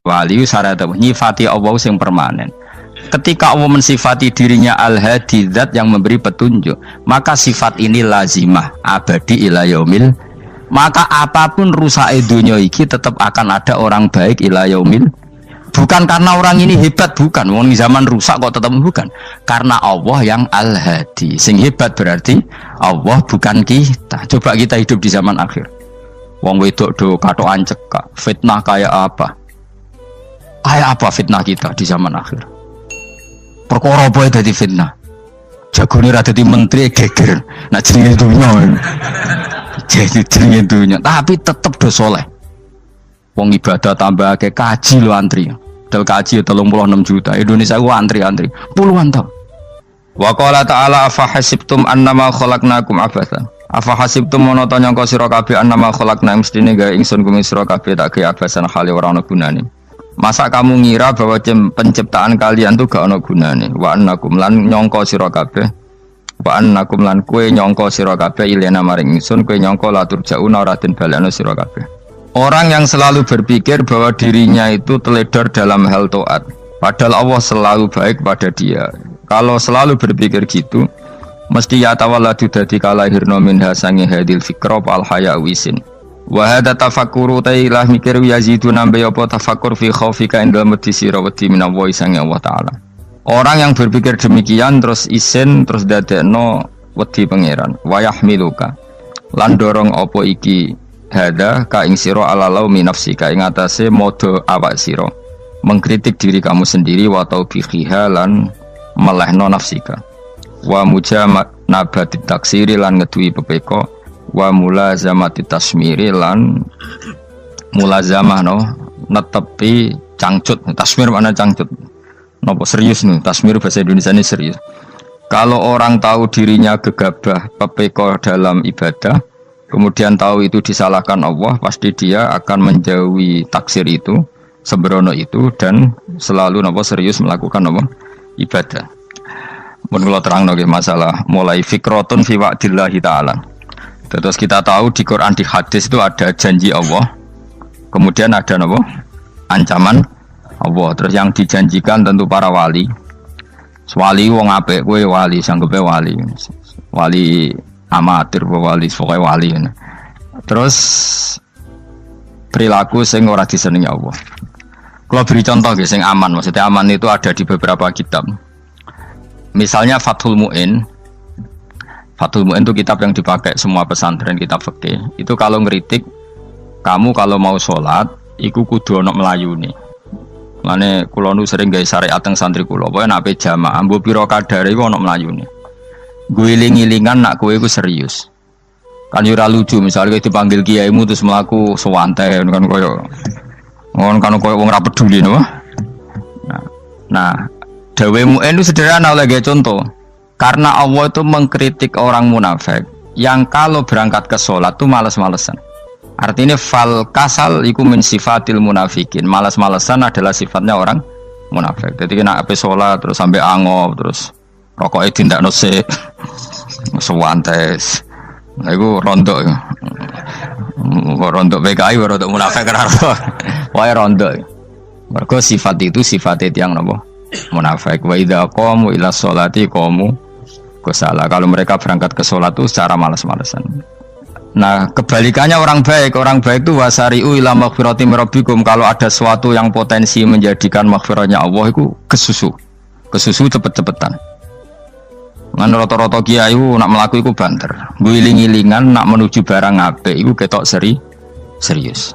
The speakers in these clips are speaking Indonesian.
wali syarat nyifati Allah yang permanen. Ketika Allah mensifati dirinya al-hadi, zat yang memberi petunjuk, maka sifat ini lazimah abadi ila yaumil. Maka apapun rusak dunia iki tetap akan ada orang baik ila yaumil. Bukan karena orang ini hebat, bukan. Wong zaman rusak kok tetap bukan. Karena Allah yang al-hadi. Sing hebat berarti Allah, bukan kita. Coba kita hidup di zaman akhir. Wong wedok do katokan cekak. Fitnah kayak apa? Kayak apa fitnah kita di zaman akhir? Perkara apa dadi fitnah? Jagone ra dadi menteri geger. Nak jenenge dunya. Jadi jenenge dunya, tapi tetep do saleh. Wong ibadah tambah ke kaji lo antri. Dal kaji 36 juta. Indonesia ku antri-antri puluhan tahun. Wa qala ta'ala afa hasibtum annama khalaqnakum abatsan. Afa hasibtum monoton nyangka sira kabeh annama khalaqna mestine gawe ingsun kuwi sira kabeh tak gawe abasan khali ora ana gunane. Masa kamu ngira bahwa penciptaan kalian tuh gak ana gunane? Wa annakum lan nyangka sira kabeh. Wa annakum lan kowe nyangka sira kabeh ilena maring ingsun kowe nyangka la turjauna ora den balekno sira kabeh. Orang yang selalu berpikir bahwa dirinya itu teledor dalam hal taat, padahal Allah selalu baik pada dia. Kalau selalu berpikir gitu, mesti ya tawalladu dadi kalahirna minha sange hadil fikra al haya wisin. Wa hadza tafakkuru tailah mikir yazidu nambe apa tafakkur fi khaufika indal mudisira wedi minallahi sange Allah taala. Orang yang berpikir demikian terus isin terus dadekno wedi pangeran. Wa yahmiluka lan dorong apa iki hada ka ing sira ala laumi nafsika ing atase modo awak sira mengkritik diri kamu sendiri wa taubihiha lan melehno nafsika wa mujanabati taksiri lan ngeduwi pepeko wa mulazamati tasmiri lan mulazamah no netepi cangcut. Tasmir mana cangcut napa serius nih tasmir bahasa Indonesia ini serius. Kalau orang tahu dirinya gegabah pepeko dalam ibadah kemudian tahu itu disalahkan Allah, pasti dia akan menjauhi taksir itu, sembrono itu, dan selalu serius melakukan ibadah. Menurut terang masalah mulai fikrotun fi wa'dillahi ta'ala. Terus kita tahu di Quran di hadis itu ada janji Allah, kemudian ada ancaman Allah. Terus yang dijanjikan tentu para wali. Wali wong apik kowe wali, sanggepe wali. Wali amatir wali pokoknya wali. Terus perilaku sing ora disenengi Allah. Kalau beri contoh sing aman, maksudnya aman itu ada di beberapa kitab. Misalnya Fathul Mu'in. Fathul Mu'in itu kitab yang dipakai semua pesantren, kitab fikih. Itu kalau ngeritik kamu kalau mau sholat iku kudu ana melayune. Lane kula nu sering gawe syariat teng santri kula, pokoke nek jamaah mbuh pira kadare iku ana melayune. Guling-gilingan nak kowe iku serius. Kan yo ora lucu misalnya dipanggil kiaimu terus mlaku sewantai kan koyo wong ora peduli no. Nah, dawe Mu'in itu sederhana oleh contoh. Karena Allah itu mengkritik orang munafik yang kalau berangkat ke sholat tuh malas-malesan. Artinya fal kasal iku min sifatil munafikin. Malas-malesan adalah sifatnya orang munafik. Jadi kena ape sholat terus sampai angop terus rokoknya tindak nose sewantes. Nah itu rontok ya. Rontok PKI rontok munafik raro. Wah rontok. Mergo sifat itu sifatnya yang napa munafik. Wa idza qamu ila sholati qamu kusala. Kalau mereka berangkat ke sholat itu secara malas-malesan. Nah kebalikannya orang baik itu wasari'u ila maghfirati mirabbikum. Kalau ada sesuatu yang potensi menjadikan maghfiratnya Allah itu kesusu cepet-cepetan. Ngan rata-rata kiai nak melaku iku banter. Guling-gilingan nak menuju barang apik iku ketok serius.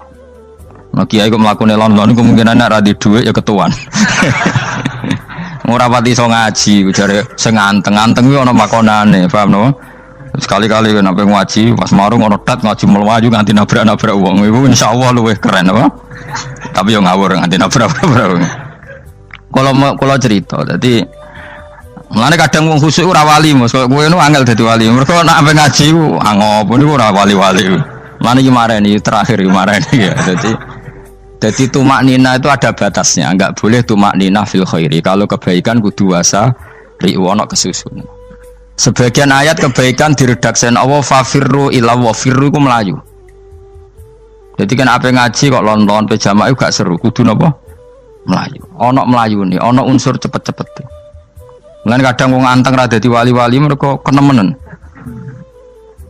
Nah kiai kok mlakune lon-lon kemungkinan nek ra di dhuwit ya ketuan. Ora pati iso ngaji jare sing anteng-anteng kuwi ana makonane, paham no? Sekali-kali nek ngaji pas marung ana tat ngaji mlayu nganti nabrak-nabrak wong. Iku insyaallah luwih keren apa? Tapi yo ngawur nganti nabrak-nabrak. Kalau cerita dadi mulane kadang wong khusuk ora wali Mas, kowe nu angel dadi wali. Mergo nek ampe ngaji ku angop niku ora wali-wali. Mulane iki mareni terakhir iki mareni ya. Jadi tumak nina itu ada batasnya, enggak boleh tumak nina fil khairi. Kalau kebaikan kudu wasa riwana kesusun. Sebagian ayat kebaikan diredaksikan Allah fafirru ila wa firru ku melayu. Jadi kan apa ngaji kok lon-lon pe jamaah gak seru, kudu napa? Melayu. Ono Melayu nih, ono unsur cepet-cepet. Lan kadang wong anteng ra dadi wali-wali mereka kenemenen.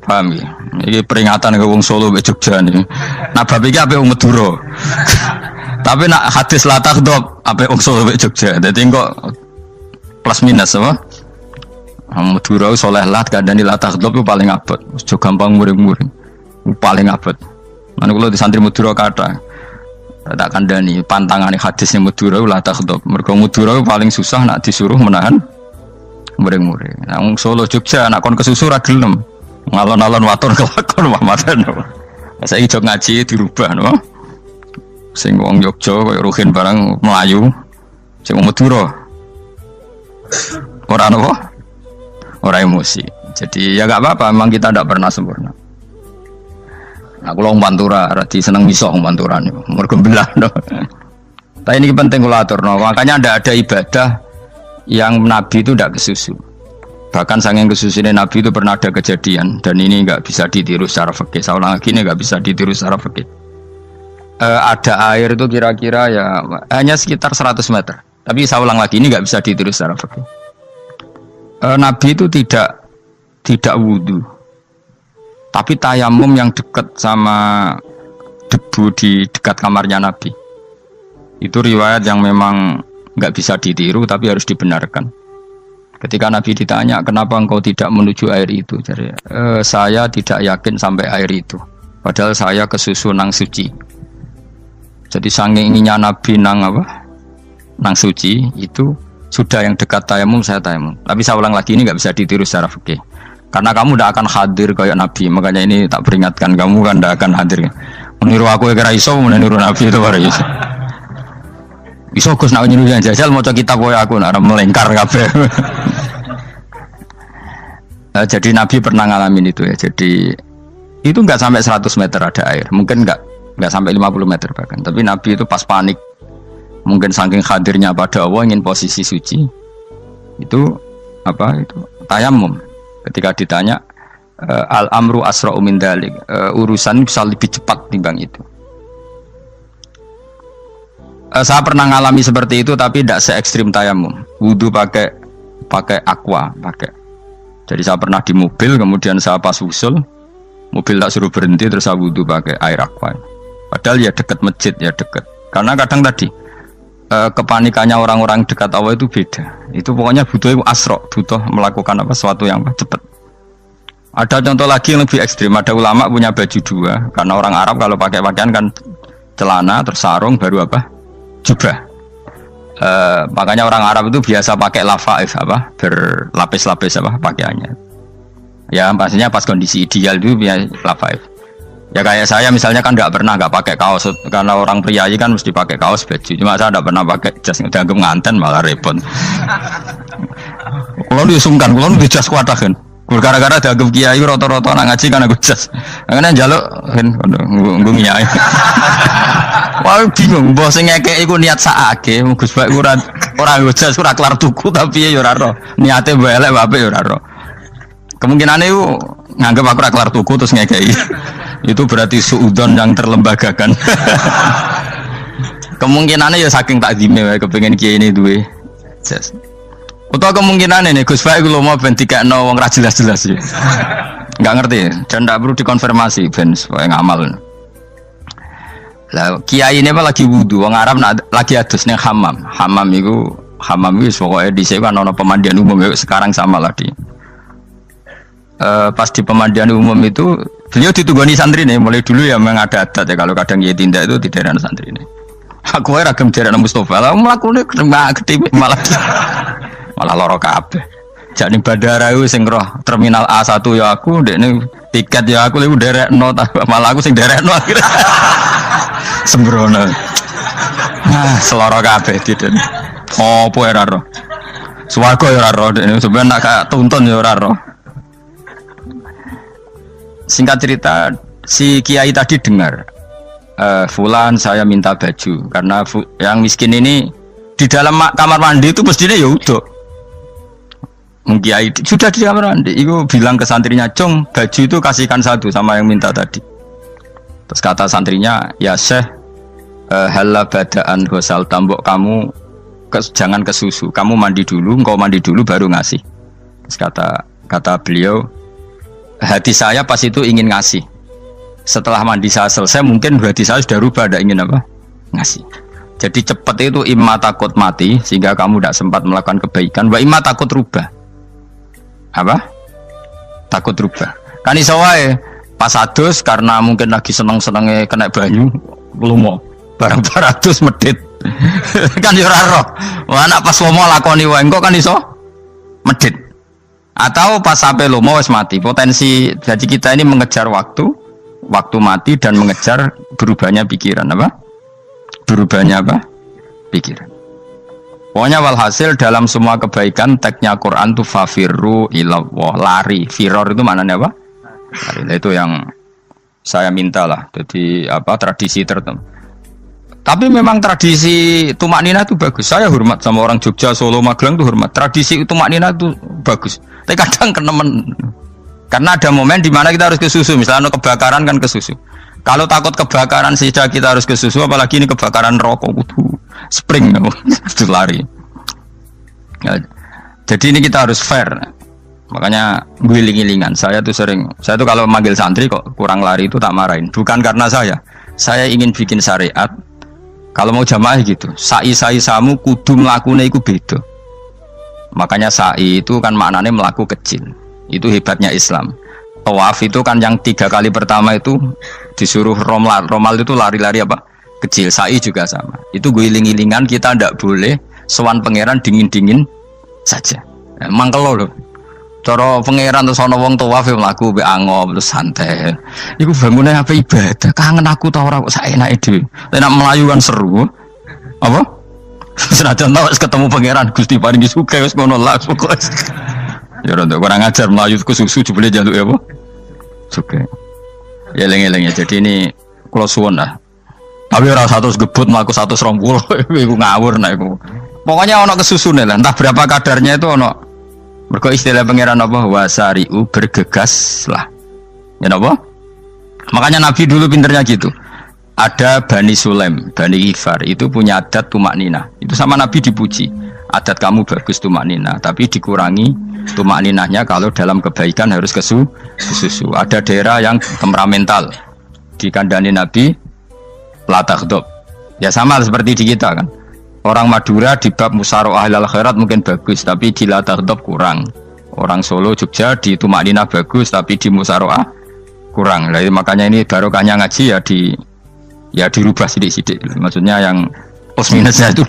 Paham ya? Ini peringatan ke wong Solo mbek Jogja nih. Nah bab iki ape wong Madura. Tapi nak hadis la takhdhab ape wong Solo mbek Jogja. Dadi kok plus minus apa? Madura soleh lah kandhani la takhdhab itu paling abot. Aja gampang muring-muring. Paling abot. Lan kula di santri Madura kathah. Tak kandhani pantangane hadisnya Madura la takhdhab. Mergo Madura paling susah nak disuruh menahan muring-muring. Nah wong Solo Jogja nak kon kesusu ra gelem. Ngalon-alon waton kelakon Muhammadan. Saiki jog ngaji dirubah no. Sing wong Jogja kaya Ruhin barang Melayu. Sing wong Madura. Ora apa? Ora emosi. Jadi ya enggak apa-apa, memang kita tidak pernah sempurna. Aku wong Pantura, radi seneng miso wong Pantura niku. Mergo belah no. Tapi ini penting kula aturno. Makanya ada ibadah yang Nabi itu tidak kesusu. Bahkan saking kesusunya Nabi itu pernah ada kejadian dan ini nggak bisa ditiru secara fikih. Saya ulang lagi ini nggak bisa ditiru secara fikih. Ada air itu kira-kira ya hanya sekitar 100 meter. Tapi saya ulang lagi ini nggak bisa ditiru secara fikih. Nabi itu tidak wudu, tapi tayamum yang dekat sama debu di dekat kamarnya Nabi. Itu riwayat yang memang nggak bisa ditiru tapi harus dibenarkan. Ketika Nabi ditanya, kenapa engkau tidak menuju air itu? Jadi, saya tidak yakin sampai air itu. Padahal saya kesusu nang suci. Jadi saking inginnya Nabi nang apa? Nang suci itu sudah yang dekat tayamum saya tayamum. Tapi saya ulang lagi ini nggak bisa ditiru secara fikih. Karena kamu tidak akan hadir kayak Nabi. Makanya ini tak peringatkan kamu kan tidak akan hadir. Meniru aku ya kira iso, meniru Nabi itu baru iso. Iso Gus nak nyuruh yang jajal mau kitab koyo aku nak melengkar kabeh. Jadi Nabi pernah ngalamin itu ya. Jadi itu enggak sampai 100 meter ada air. Mungkin enggak sampai 50 meter bahkan. Tapi Nabi itu pas panik. Mungkin saking hadirnya pada Allah ingin posisi suci. Itu apa itu? Tayamum. Ketika ditanya al-amru asra'u min dzalik. Urusan bisa lebih cepat timbang itu. Saya pernah ngalami seperti itu tapi tidak se ekstrim tayamum. Wudu pakai aqua, pakai. Jadi saya pernah di mobil kemudian saya pas usul mobil tak suruh berhenti terus saya wudu pakai air aqua. Padahal ya dekat masjid ya dekat. Karena kadang tadi kepanikannya orang-orang dekat Allah itu beda. Itu pokoknya butuh asro, butuh melakukan apa sesuatu yang cepat. Ada contoh lagi yang lebih ekstrim. Ada ulama punya baju dua karena orang Arab kalau pakai pakaian kan celana terus sarung baru apa? Jubah. Makanya orang Arab itu biasa pakai lafaif apa berlapis-lapis apa pakaiannya. Ya pastinya pas kondisi ideal itu biasa lafaif. Ya kayak saya misalnya kan nggak pakai kaos karena orang priayi kan mesti pakai kaos baju. Cuma saya nggak pernah pakai jas dianggap nganten malah repot. Kalau disungkan, kalau di jas kuatah kan. Gara-gara dianggap kiai roto-roto nak ngaji kan aku jas. Karena jaluk kan nggung kiai. Wah bingung, bos ngekek iku niat sakake, Gus Baik ora jas ora kelar tuku tapi ya ora ro. Niate elek wae ya ora ro. Kemungkinane iku nganggep aku ora kelar tuku terus ngekeki. Itu berarti suudon yang terlembagakan. Kemungkinannya ya saking takdime wae kepengin kiai ini duwe jas. Utawa kemungkinane nih Gus Baik lu mau ben dikekno wong ra jelas-jelas ya. Enggak ngerti dan ndak perlu dikonfirmasi ben supaya ngamal. Lah kiai ini apa lagi wudu wong Arab lagi adus ning hammam. Hammam itu pokoke dhisik kan ana pemandian umum sekarang sama lagi. Pas di pemandian umum itu beliau ditunggoni santri nih mulai dulu ya memang ada adat ya kalau kadang kiai tindak itu di daerah santri nih. Aku ora gem daerah Mustofa lah mlakune gede malah loro kabeh. Jak ning bandara iku sing roh terminal A1 ya aku ndekne tiket ya aku lek nderekno malah aku sing nderekno akhirnya. Sembrono. Seloro kabeh diden. Opo ora roh. Swarga ya ora roh ndekne sampeyan nak gak tuntun ya ora roh. Singkat cerita si kiai tadi dengar fulan saya minta baju karena yang miskin ini di dalam kamar mandi itu mestinya ya udah kiai sudah di kamar mandi itu bilang ke santrinya Cong baju itu kasihkan satu sama yang minta tadi terus kata santrinya ya Syekh Hala badaan gosal tambok kamu jangan ke susu, kamu mandi dulu, engkau mandi dulu baru ngasih. Terus kata beliau, hati saya pas itu ingin ngasih. Setelah mandi saya selesai, mungkin hati saya sudah rubah, tidak ingin apa? Ngasih. Jadi cepat itu imma takut mati sehingga kamu tidak sempat melakukan kebaikan, wa imma takut rubah. Apa? Takut rubah. Kan iso wae pas adus karena mungkin lagi seneng-senenge kena banyu, lumo. Barang 200 medit. Kan yo ora roh. Wah anak pas lomo lakoni wae engko kan iso medit. Atau pas sampai lomo wis mati. Potensi jadi kita ini mengejar waktu mati dan mengejar berubahnya pikiran apa? Berubahnya apa? Pikiran. Pokoknya walhasil dalam semua kebaikan teksnya Quran tuh fafirru ilallah, lari. Firor itu maknanya apa? Lari. Nah, itu yang saya minta lah. Jadi apa tradisi tertentu. Tapi memang tradisi tumak nina itu bagus. Saya hormat sama orang Jogja, Solo, Magelang tuh hormat. Tradisi tumak nina itu bagus. Tapi kadang kenemen. Karena ada momen di mana kita harus ke susu. Misalnya kebakaran kan ke susu. Kalau takut kebakaran sehingga kita harus ke susu, apalagi ini kebakaran rokok, spring, itu lari. Ya, jadi ini kita harus fair. Makanya guling-gilingan. Saya tuh kalau manggil santri kok kurang lari itu tak marahin. Bukan karena saya ingin bikin syariat. Kalau mau jamaah gitu, sa'i samu kudu melakukan itu beda. Makanya sa'i itu kan maknanya melaku kecil. Itu hebatnya Islam. Tawaf itu kan yang 3 kali pertama itu disuruh romal itu lari-lari apa? Kecil. Sa'i juga sama. Itu guling-gilingan kita ndak boleh sowan pangeran dingin-dingin saja. Emang kalau loh. Cara pangeran terus ana wong tawaf mlaku mbek angop terus santai. Iku bangune apa ibadah. Kangen aku ta ora kok saenake dhewe. Nek melayu kan seru. Apa? Senajan tau ketemu pangeran Gusti paringi sugih wis ngono lah pokoke. Ya ora kurang ajar melayu ke susu jebule njaluk ya apa? Oke. Ya eling-eling ya. Jadi ini kula suwun lah. Tapi ora 100 gebut mlaku 120 iku ngawur nek iku. Pokoknya ana kesusune lah, entah berapa kadarnya itu ana. Mergo istilah pangeran apa wasari'u bergegas lah. Ya napa? Makanya Nabi dulu pinternya gitu. Ada Bani Sulaim, Bani Ifar itu punya adat tumak nina. Itu sama Nabi dipuji. Adat kamu bagus tumak nina, tapi dikurangi tumak ninahnya kalau dalam kebaikan harus ke susu. Ada daerah yang temperamental. Dikandani Nabi la taghdab. Ya sama seperti di kita kan. Orang Madura di bab musyaroah ilal khairat mungkin bagus, tapi di la taghdab kurang. Orang Solo, Jogja di tumak ninah bagus, tapi di musyaroah kurang. Jadi makanya ini barokahnya ngaji ya dirubah sidik-sidik. Maksudnya yang plus minusnya itu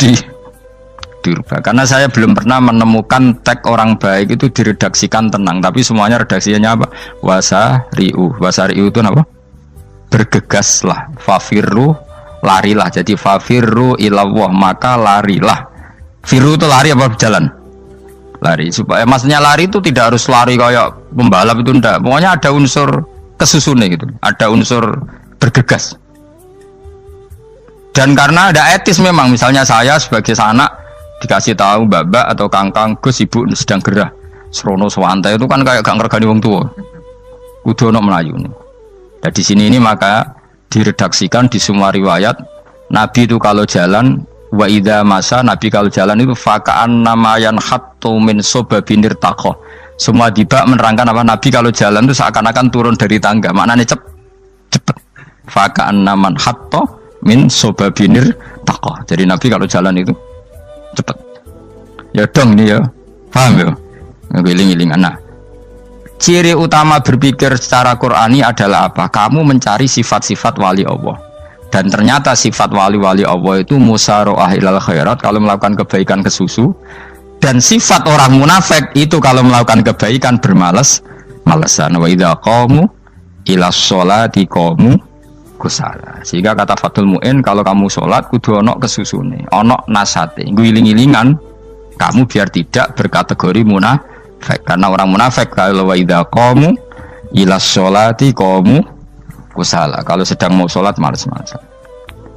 dirubah. Karena saya belum pernah menemukan tag orang baik itu diredaksikan tenang, tapi semuanya redaksinya apa? Wasari'u itu apa? Bergegaslah, fafirru, larilah. Jadi fafirru ilallah, maka larilah. Firu itu lari apa berjalan? Lari. Supaya maksudnya lari itu tidak harus lari kayak pembalap itu enggak. Pokoknya ada unsur kesusune gitu. Ada unsur bergegas. Dan karena ada etis memang, misalnya saya sebagai anak dikasih tahu babak atau kangkang Gus ibu sedang gerah serono swantai itu kan kayak gak ngergani wong tua kudu ono melayu nih. Dan di sini ini maka diredaksikan di semua riwayat Nabi itu kalau jalan wa idza masa, Nabi kalau jalan itu faka'an namayan hattu min sobabinir taqo. Semua dibak menerangkan apa Nabi kalau jalan itu seakan-akan turun dari tangga, maknanya cepet. Faka'an naman hatto min sobabinir taqo. Jadi Nabi kalau jalan itu cepet. Ya dong ini ya. Paham ya? Ngiling-ngiling anak. Ciri utama berpikir secara Qur'ani adalah apa? Kamu mencari sifat-sifat wali Allah. Dan ternyata sifat wali-wali Allah itu musyaroah ilal khairat, kalau melakukan kebaikan ke susu. Dan sifat orang munafik itu kalau melakukan kebaikan bermalas-malasan. Wa idza qamu ila sholati qamu kusala. Sehingga kata Fathul Mu'in, kalau kamu sholat kudu ono kesusune, ono nasate, guling-gilingan kamu biar tidak berkategori munafik. Karena orang munafik kalau wa idza qamu ila sholati qamu kusala, kalau sedang mau sholat malas-malasan.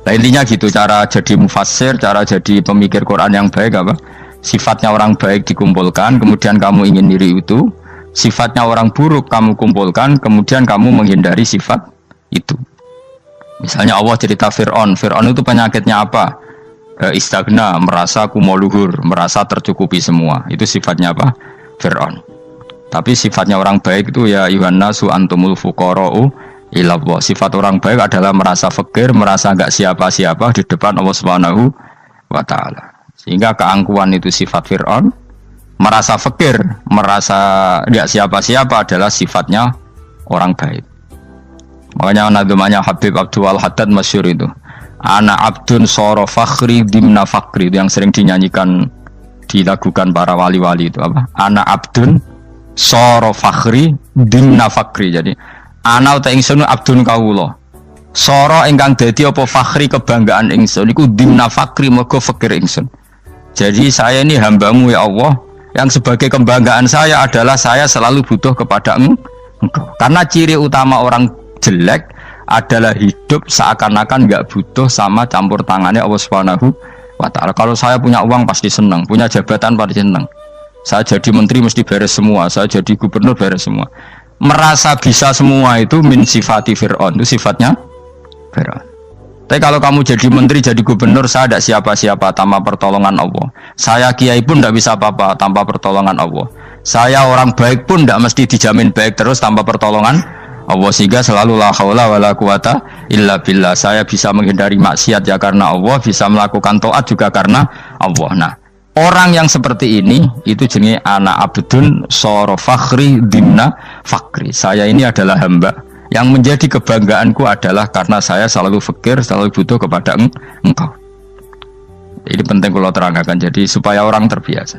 Nah intinya gitu cara jadi mufassir, cara jadi pemikir Quran yang baik apa? Sifatnya orang baik dikumpulkan, kemudian kamu ingin diri itu. Sifatnya orang buruk kamu kumpulkan, kemudian kamu menghindari sifat itu. Misalnya Allah cerita Fir'aun. Fir'aun itu penyakitnya apa? Istagna, merasa kumoluhur, merasa tercukupi semua. Itu sifatnya apa? Fir'aun. Tapi sifatnya orang baik itu ya Yuhannasu antumul fuqara'u ilallah. Sifat orang baik adalah merasa fakir, merasa enggak siapa-siapa di depan Allah Subhanahu wa taala. Sehingga keangkuhan itu sifat Fir'aun, merasa fakir, merasa enggak siapa-siapa adalah sifatnya orang baik. Makanya nadumanya Habib Abdul Haddad masyhur itu. Ana abdun soro fakhri dimna fakri, itu yang sering dinyanyikan dilakukan para wali-wali itu apa? Ana abdun soro fakhri dimna fakri. Jadi ana uta ingsun abdun kawula. Soro ingkang dadi apa fakhri kebanggaan ingsun iku dimna fakri mergo fakir ingsun. Jadi saya ini hambamu ya Allah, yang sebagai kebanggaan saya adalah saya selalu butuh kepada Engkau. Karena ciri utama orang jelek adalah hidup seakan-akan nggak butuh sama campur tangannya Allah Subhanahu wa taala. Kalau saya punya uang pasti senang, punya jabatan pasti senang. Saya jadi menteri mesti beres semua, saya jadi gubernur beres semua. Merasa bisa semua itu min sifati Fir'aun, itu sifatnya Fir'aun. Tapi kalau kamu jadi menteri, jadi gubernur, saya tidak siapa-siapa tanpa pertolongan Allah. Saya kiai pun tidak bisa apa-apa tanpa pertolongan Allah. Saya orang baik pun tidak mesti dijamin baik terus tanpa pertolongan Allah, sehingga selalu la haula wala quwata illa billah. Saya bisa menghindari maksiat ya karena Allah, bisa melakukan taat juga karena Allah. Nah, orang yang seperti ini itu jenis ana abdun soro fakhri dimna fakri. Saya ini adalah hamba yang menjadi kebanggaanku adalah karena saya selalu fakir, selalu butuh kepada Engkau. Ini penting kalau terangkan, jadi supaya orang terbiasa.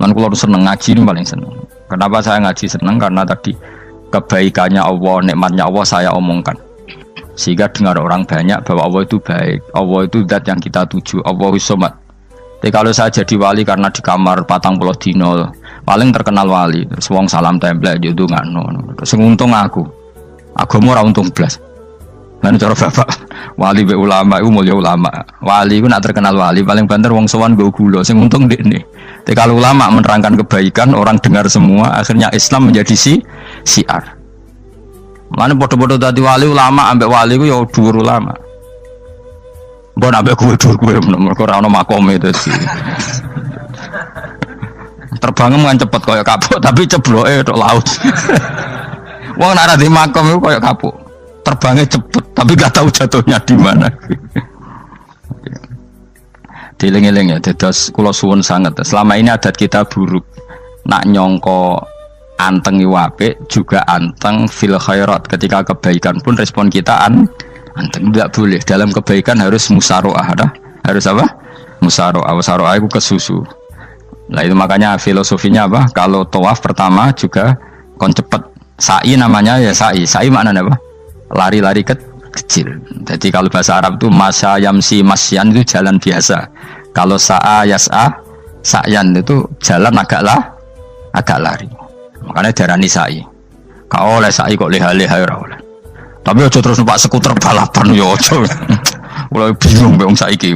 Man kalau seneng ngaji ini paling seneng. Kenapa saya ngaji seneng? Karena tadi kebaikannya Allah, nikmatnya Allah saya omongkan. Sehingga dengar orang banyak bahwa Allah itu baik, Allah itu zat yang kita tuju, Allahus Somad. Tapi kalau saya jadi wali karena di kamar 40 dino, paling terkenal wali, terus wong salam template itu nggak no. Terus untung aku mau untung belas. Lan cara bapak wali be ulama itu mulia ulama. Wali itu nak terkenal wali paling banter wong sowan go gula, sing untung dekne. Tapi kalau ulama menerangkan kebaikan, orang dengar semua, akhirnya Islam menjadi siar. Mana bodoh-bodoh tadi wali ulama ambek wali ku ya dhuwur ulama. Mbok ambek kuwe dhuwur kuwe mergo ora ono makome itu sih. Terbangnya mungkin cepet kayak kapuk tapi cebloke tok laut. Wong nek ora di makom iku kayak kapuk. Terbangnya cepet tapi gak tahu jatuhnya di mana. Dieling-eling ya, dados kula suwun sanget. Selama ini adat kita buruk. Nak nyongko anteng apik juga anteng fil khairat. Ketika kebaikan pun respon kita anteng, tidak boleh. Dalam kebaikan harus musaroah, harus apa? Musaroah. Musaroah itu kesusu. Nah itu makanya filosofinya apa? Kalau tawaf pertama juga kon cepet. Sa'i namanya ya sa'i. Sa'i maknanya apa? Lari-lari kecil. Jadi kalau bahasa Arab itu masya yamsi masyan itu jalan biasa. Kalau sa'a yas'a sa'yan itu jalan agak lari. Makanya darani sa'i. Kau oleh sa'i kok leha-leha ora oleh. Tapi aja terus numpak skuter balapan yo aja. Mulai bingung mbek wong saiki.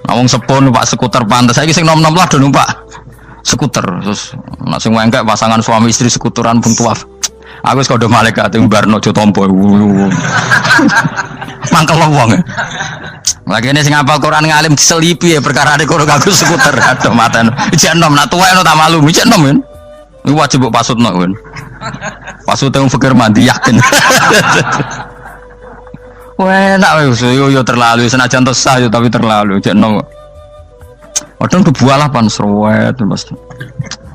Nah wong sepo numpak skuter pantes saiki sing nom-nom lah do numpak skuter. Terus nek sing wengkek pasangan suami istri skuteran pun tuaf. Aku wis kodho malaikat mbarno aja tampa. Mangkel wong. Lagi ini sing hafal Quran ngalim diselipi ya perkara ada kono kagum skuter. Aduh maten. Ijek nom nak tuwek no tak malu. Ijek nom kan. Iku wajib mbok pasutno kan. Pasut teng fikir mandi yakin. Wah, nak yo terlalu senajan to sah yo tapi terlalu ijek nom. Padahal kebualapan serwet Mas.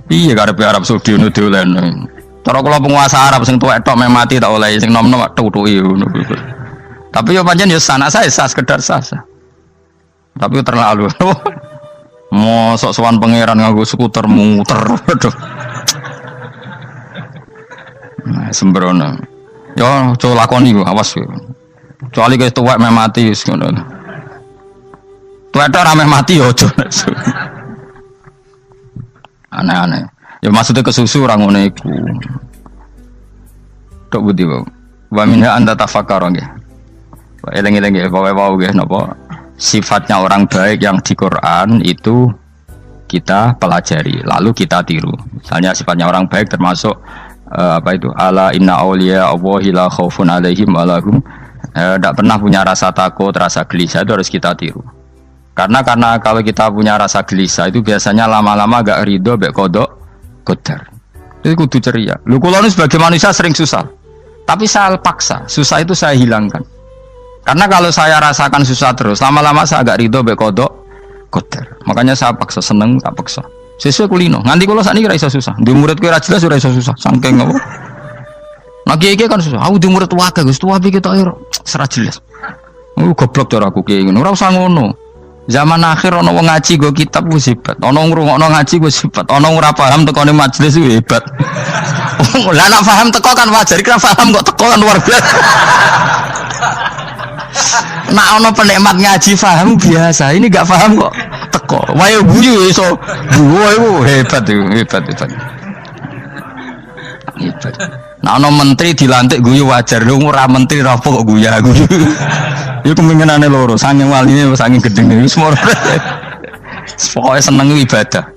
Iya karepe Arab Saudi ngono diolehno. Cara kula penguasa Arab sing tuwek tok meh mati tak oleh sing nom-nom tutuki ngono. Tapi yo pancen yo sana saya sah sekedar sah. Tapi terlalu. Mosok sowan pangeran nganggo skuter muter. Aduh. Nah, sembrono. Yo coba lakoni yo awas yo. Kecuali guys tuwek meh mati wis ngono. Tuwek tok ora meh mati yo aja. Aneh-aneh. Ya maksudnya kesusu orang ngono iku. Tok budi wae. Wa minha anta tafakkar nggih. Eleng-eleng nggih wae-wae nggih napa sifatnya orang baik yang di Quran itu kita pelajari lalu kita tiru. Misalnya sifatnya orang baik termasuk apa itu ala inna auliya Allahi la khaufun alaihim wa lahum Tidak pernah punya rasa takut, rasa gelisah itu harus kita tiru. Karena kalau kita punya rasa gelisah itu biasanya lama-lama gak ridho, bek kodok, kodar. Itu kudu ceria. Lu kalau ini sebagai manusia sering susah, tapi saya paksa, susah itu saya hilangkan. Karena kalau saya rasakan susah terus, lama-lama saya agak ridho, bek kodok, kodar. Makanya saya paksa, seneng tak paksa. Sesuai kulino. Nanti kalau saat ini rasa susah. Di murid kira jelas sudah rasa susah. Sangking apa? Nah kiai kan susah. Aku di murid wae Gus, tuwa iki kita air serat jelas. Goblok cara aku kiai ngono. Ora usah ngono. Zaman akhir ana wong ngaji go kitab wis hebat. Ana ngrungokno ngaji wis hebat. Ana ora paham tekone majelis wis hebat. Lah nek paham teko kan wajar, kira paham kok teko kan luar biasa. Nak ono penikmat ngaji paham biasa, ini gak paham kok teko. Wae guyu iso. Guyu hebat itu, hebat. Nah ono menteri dilantik guyu wajar, lu ora menteri rapo kok guyu. Iku kemungkinane loro, saking waline saking gedeng iki semua. Pokoke seneng ibadah.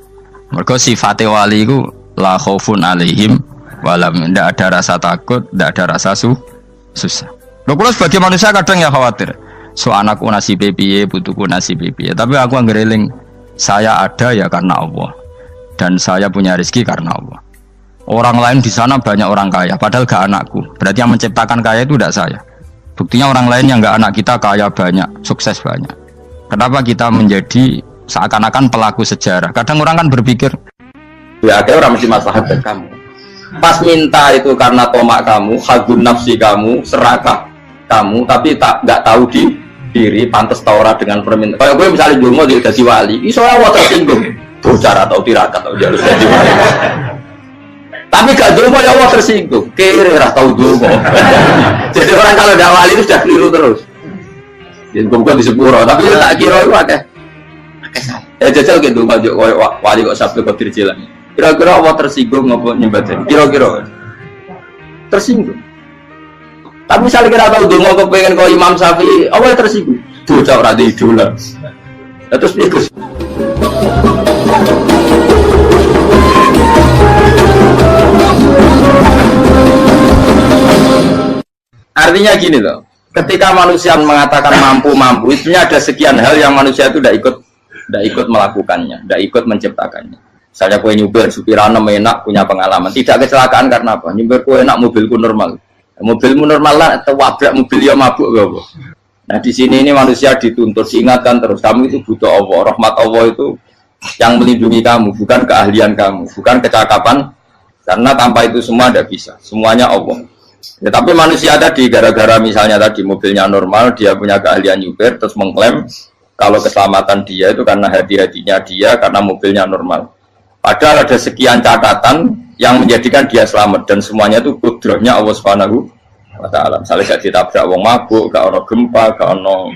Mergo sifate wali iku la khaufun alaihim walam, ndak ada rasa takut, ndak ada rasa susah. Lho kula sebagai manusia kadang ya khawatir. So anakku nasib piye, putuku nasib piye. Tapi aku anggereling saya ada ya karena Allah. Dan saya punya rezeki karena Allah. Orang lain di sana banyak orang kaya, padahal gak anakku. Berarti yang menciptakan kaya itu tidak saya. Buktinya orang lain yang gak anak kita kaya banyak, sukses banyak. Kenapa kita menjadi seakan-akan pelaku sejarah? Kadang orang kan berpikir, ya akhirnya orang mesti masalah buat kamu. Pas minta itu karena tomak kamu, hagun nafsi kamu, serakah kamu, tapi nggak tahu diri, pantas taura dengan permintaan. Kalau gue misalnya dungo jadi wali, iso Allah tersinggung, bocor atau tirakat atau jalur jadi wali. Tapi gak dungo ya Allah tersinggung, kira tahu dungo. Jadi orang kalau udah wali itu sudah keliru terus. Jadi gue di sepuro, tapi tak kira itu ada. Ya jajal gitu, wali kok sabtu kok dirjilan. Kira-kira Allah tersinggung ngopo nyembatin? Kira-kira tersinggung. Tapi misalnya kita tahu dong mau pengen kau Imam Syafi'i, Allah tersinggung. Bocah ora di idola. Terus ikut. Artinya gini loh, ketika manusia mengatakan mampu, itunya ada sekian hal yang manusia itu tidak ikut melakukannya, tidak ikut menciptakannya. Misalnya kue nyupir, supirana enak, punya pengalaman, tidak kecelakaan karena apa? Nyupir kue enak, mobilku normal. Mobilmu normal lah, atau wabrak mobil ya mabuk gak. Nah di sini ini manusia dituntut, diingatkan terus, kamu itu butuh Allah, rahmat Allah itu yang melindungi kamu, bukan keahlian kamu, bukan kecakapan, karena tanpa itu semua tidak bisa, semuanya Allah. Ya, tapi manusia tadi gara-gara misalnya tadi mobilnya normal, dia punya keahlian nyupir, terus mengklaim kalau keselamatan dia itu karena hati-hatinya dia, karena mobilnya normal. Padahal ada sekian catatan yang menjadikan dia selamat dan semuanya itu kudrahnya Allah Subhanahu wa taala. Misalnya gak ditabrak wong mabuk, gak ono gempa, gak ono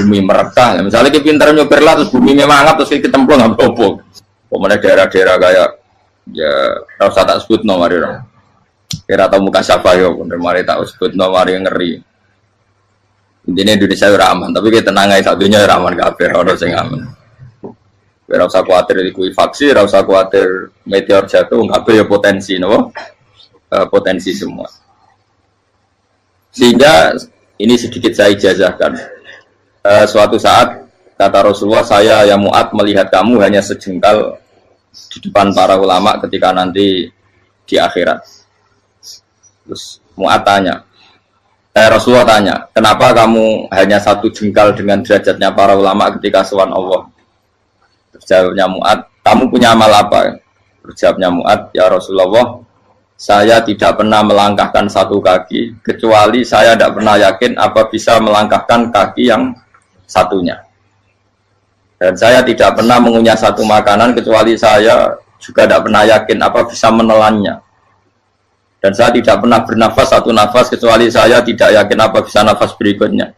bumi merekah. Misalnya kita pintar nyopir lah terus bumi mangap terus kita templung nggak apa-apa. Pemenang daerah-daerah kayak ya rasa tak sebut nomor orang. Kira tahu muka siapa yo, bener mari tak sebut nomor yang ngeri. Intinya Indonesia ora aman, tapi kita tenang aja satunya ora aman kabeh, ora sing aman. Ora usah kuatir likuifaksi, ora usah kuatir meteor jatuh, kabeh ya potensi, no? Potensi semua. Sehingga ini sedikit saya ijazahkan. Suatu saat kata Rasulullah, saya ya Mu'ad melihat kamu hanya sejengkal di depan para ulama ketika nanti di akhirat. Terus Mu'ad tanya, Rasulullah tanya, kenapa kamu hanya satu jengkal dengan derajatnya para ulama ketika sowan Allah? Jawabnya Mu'ad, kamu punya amal apa? Jawabnya Mu'ad, ya Rasulullah, saya tidak pernah melangkahkan satu kaki, kecuali saya tidak pernah yakin apa bisa melangkahkan kaki yang satunya. Dan saya tidak pernah mengunyah satu makanan, kecuali saya juga tidak pernah yakin apa bisa menelannya. Dan saya tidak pernah bernafas satu nafas, kecuali saya tidak yakin apa bisa nafas berikutnya.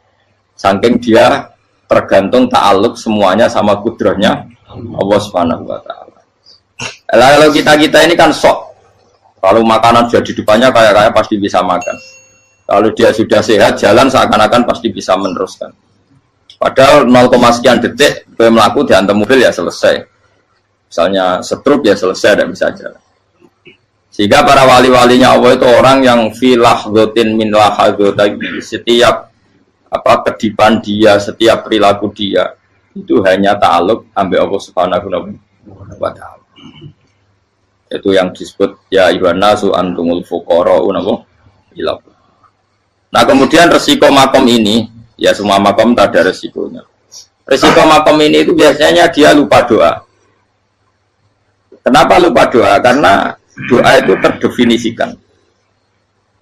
Saking dia tergantung ta'aluk semuanya sama kudrahnya Allah Subhanahu wa taala. Kalau kita ini kan sok. Kalau makanan sudah di depannya kayak pasti bisa makan. Kalau dia sudah sehat, jalan seakan-akan pasti bisa meneruskan. Padahal 0, sekian detik gue melaku dihantam mobil ya selesai. Misalnya stroke ya selesai, tidak bisa jalan. Sehingga para wali-walinya Allah itu orang yang filah dotin min lahadotagi, setiap kedipan dia, setiap perilaku dia itu hanya ta'aluk ambil Allah Subhanahu wa ta'ala. Itu yang disebut ya ayyuhan nasu antumul fuqara'u ila. Nah, kemudian resiko makom ini, ya semua makom tak ada resikonya. Resiko makom ini itu biasanya dia lupa doa. Kenapa lupa doa? Karena doa itu terdefinisikan.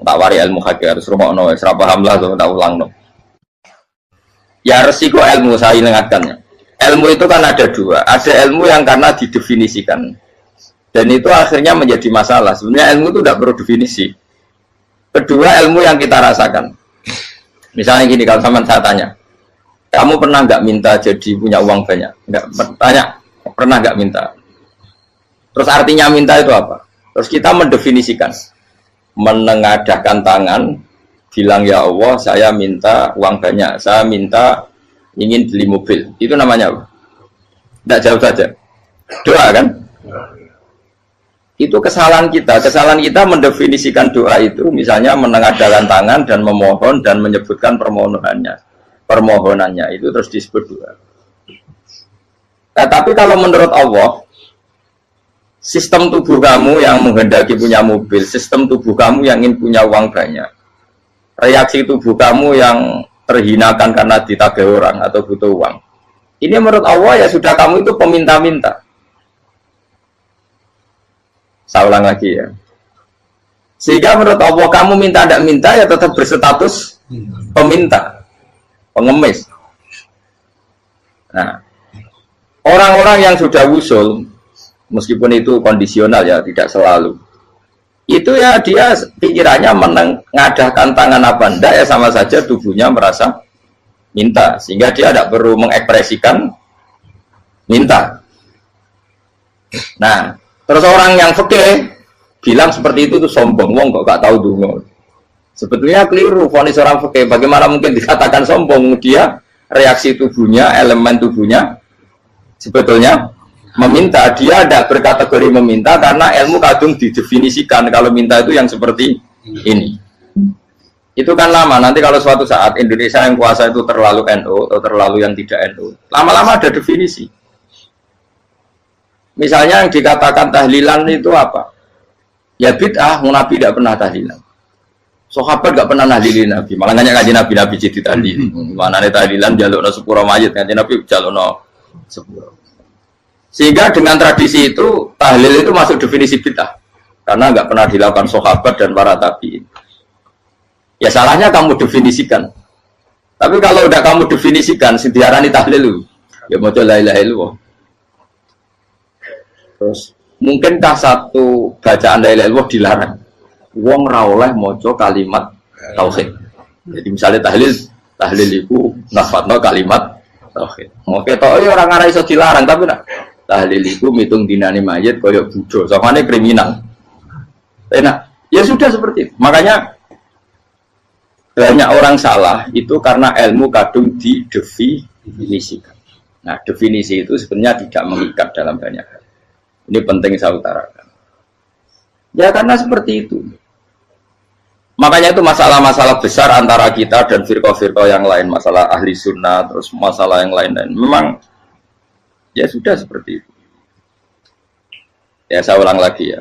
Tak wari ilmu hakik harus rumah serap paham lah, tak ulang no. Ya resiko ilmu saya ingatkannya. Ilmu itu kan ada dua. Ada ilmu yang karena didefinisikan, dan itu akhirnya menjadi masalah. Sebenarnya ilmu itu tidak perlu definisi. Kedua, ilmu yang kita rasakan. Misalnya gini, kalau sama saya tanya, kamu pernah nggak minta jadi punya uang banyak? Nggak tanya, pernah nggak minta? Terus artinya minta itu apa? Terus kita mendefinisikan, menengadahkan tangan, bilang ya Allah, saya minta uang banyak, saya minta ingin beli mobil. Itu namanya apa? Tidak jauh saja. Doa kan? Itu kesalahan kita. Kesalahan kita mendefinisikan doa itu, misalnya menengadahkan tangan dan memohon dan menyebutkan permohonannya itu terus disebut doa. Nah, tapi kalau menurut Allah, sistem tubuh kamu yang menghendaki punya mobil, sistem tubuh kamu yang ingin punya uang banyak, reaksi tubuh kamu yang terhinakan karena ditagih orang atau butuh uang, ini menurut Allah ya sudah kamu itu peminta-minta. Saya ulang lagi ya. Sehingga menurut Allah kamu minta tidak minta ya tetap berstatus peminta, pengemis. Nah, orang-orang yang sudah usul, meskipun itu kondisional ya, tidak selalu. Itu ya dia pikirannya menengadahkan tangan apa enggak ya sama saja tubuhnya merasa minta. Sehingga dia tidak perlu mengekspresikan minta. Nah, terus orang yang fikih bilang seperti itu sombong. Wong kok gak tahu dungo. Sebetulnya keliru vonis orang fikih. Bagaimana mungkin dikatakan sombong? Dia reaksi tubuhnya, elemen tubuhnya sebetulnya meminta. Dia tidak berkategori meminta karena ilmu kadung didefinisikan kalau minta itu yang seperti ini. Itu kan lama. Nanti kalau suatu saat Indonesia yang kuasa itu terlalu NU atau terlalu yang tidak NU, lama-lama ada definisi. Misalnya yang dikatakan tahlilan itu apa? Ya bid'ah, Nabi tidak pernah tahlilan. Sahabat tidak pernah nahlilin Nabi. Malah nanya kaji Nabi jadi tahlil. Mana nih tahlilan jalukno sepuro mayit, kaji Nabi jalukno sepuro. Sehingga dengan tradisi itu tahlil itu masuk definisi bid'ah karena nggak pernah dilakukan sahabat dan para tabi'in. Ya salahnya kamu definisikan. Tapi kalau udah kamu definisikan, diarani tahlil, ya mau la ilaha illallah. Terus mungkinkah satu bacaan la ilaha illallah dilarang? Wong ra oleh maca kalimat tauhid. Jadi misalnya tahlil itu nafadno kalimat tauhid. Mau ketok orang ora iso dilarang tapi nak tahlil itu mitung dinane mayit koyo budo, samane kriminal. Enak. Ya sudah seperti itu. Makanya banyak orang salah itu karena ilmu kadung didefinisikan. Nah, definisi itu sebenarnya tidak mengikat dalam banyak hal. Ini penting saya utarakan. Ya karena seperti itu. Makanya itu masalah-masalah besar antara kita dan firqah-firqah yang lain, masalah ahli sunnah, terus masalah yang lain-lain. Memang ya sudah seperti itu. Ya saya ulang lagi ya.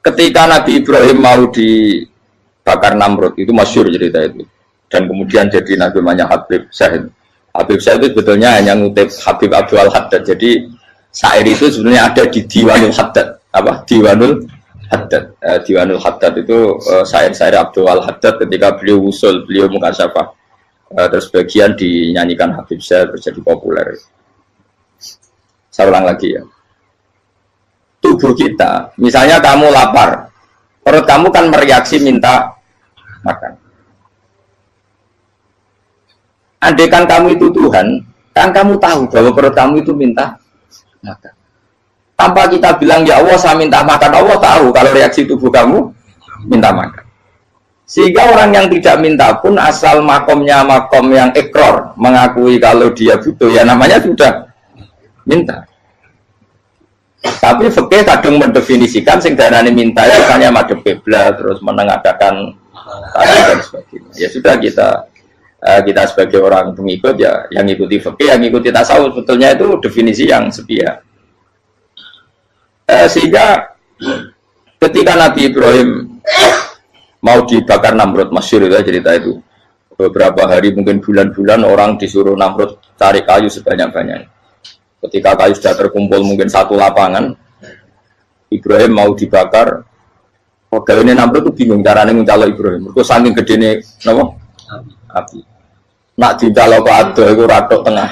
Ketika Nabi Ibrahim mau dibakar Namrud, itu masyhur cerita itu. Dan kemudian jadi Nabi namanya Habib Syahid. Habib Syahid itu sebetulnya hanya ngutip Habib Abdul Haddad. Jadi syair itu sebenarnya ada di Diwanul Haddad. Apa? Diwanul Haddad. Diwanul Haddad itu syair-syair Abdul Haddad ketika beliau usul, beliau mukasyafah. Terus bagian dinyanyikan Habib Syahid terus jadi populer. Saya ulang lagi ya. Tubuh kita, misalnya kamu lapar, perut kamu kan mereaksi minta makan. Andaikan kamu itu Tuhan, kan kamu tahu bahwa perut kamu itu minta makan. Tanpa kita bilang ya Allah saya minta makan, Allah tahu kalau reaksi tubuh kamu minta makan. Sehingga orang yang tidak minta pun asal makomnya makom yang ikror, mengakui kalau dia butuh, ya namanya sudah minta. Tapi fikih kadang mendefinisikan sing darane minta itu hanya madhep kiblat terus menengadakan tadi dan sebagainya. Ya sudah kita sebagai orang pengikut ya yang ikuti fikih, yang ikuti tasawuf sebetulnya itu definisi yang sepihak. Sehingga ketika Nabi Ibrahim mau dibakar Namrud, masyhur itu cerita itu. Beberapa hari mungkin bulan-bulan orang disuruh Namrud cari kayu sebanyak-banyaknya. Ketika kayu sudah terkumpul mungkin satu lapangan, Ibrahim mau dibakar. Pegawai ini Namrud itu bingung caranya mencalok Ibrahim. Mereka saking gedene napa? Api. Nak dicalok ke ado itu ratok tengah.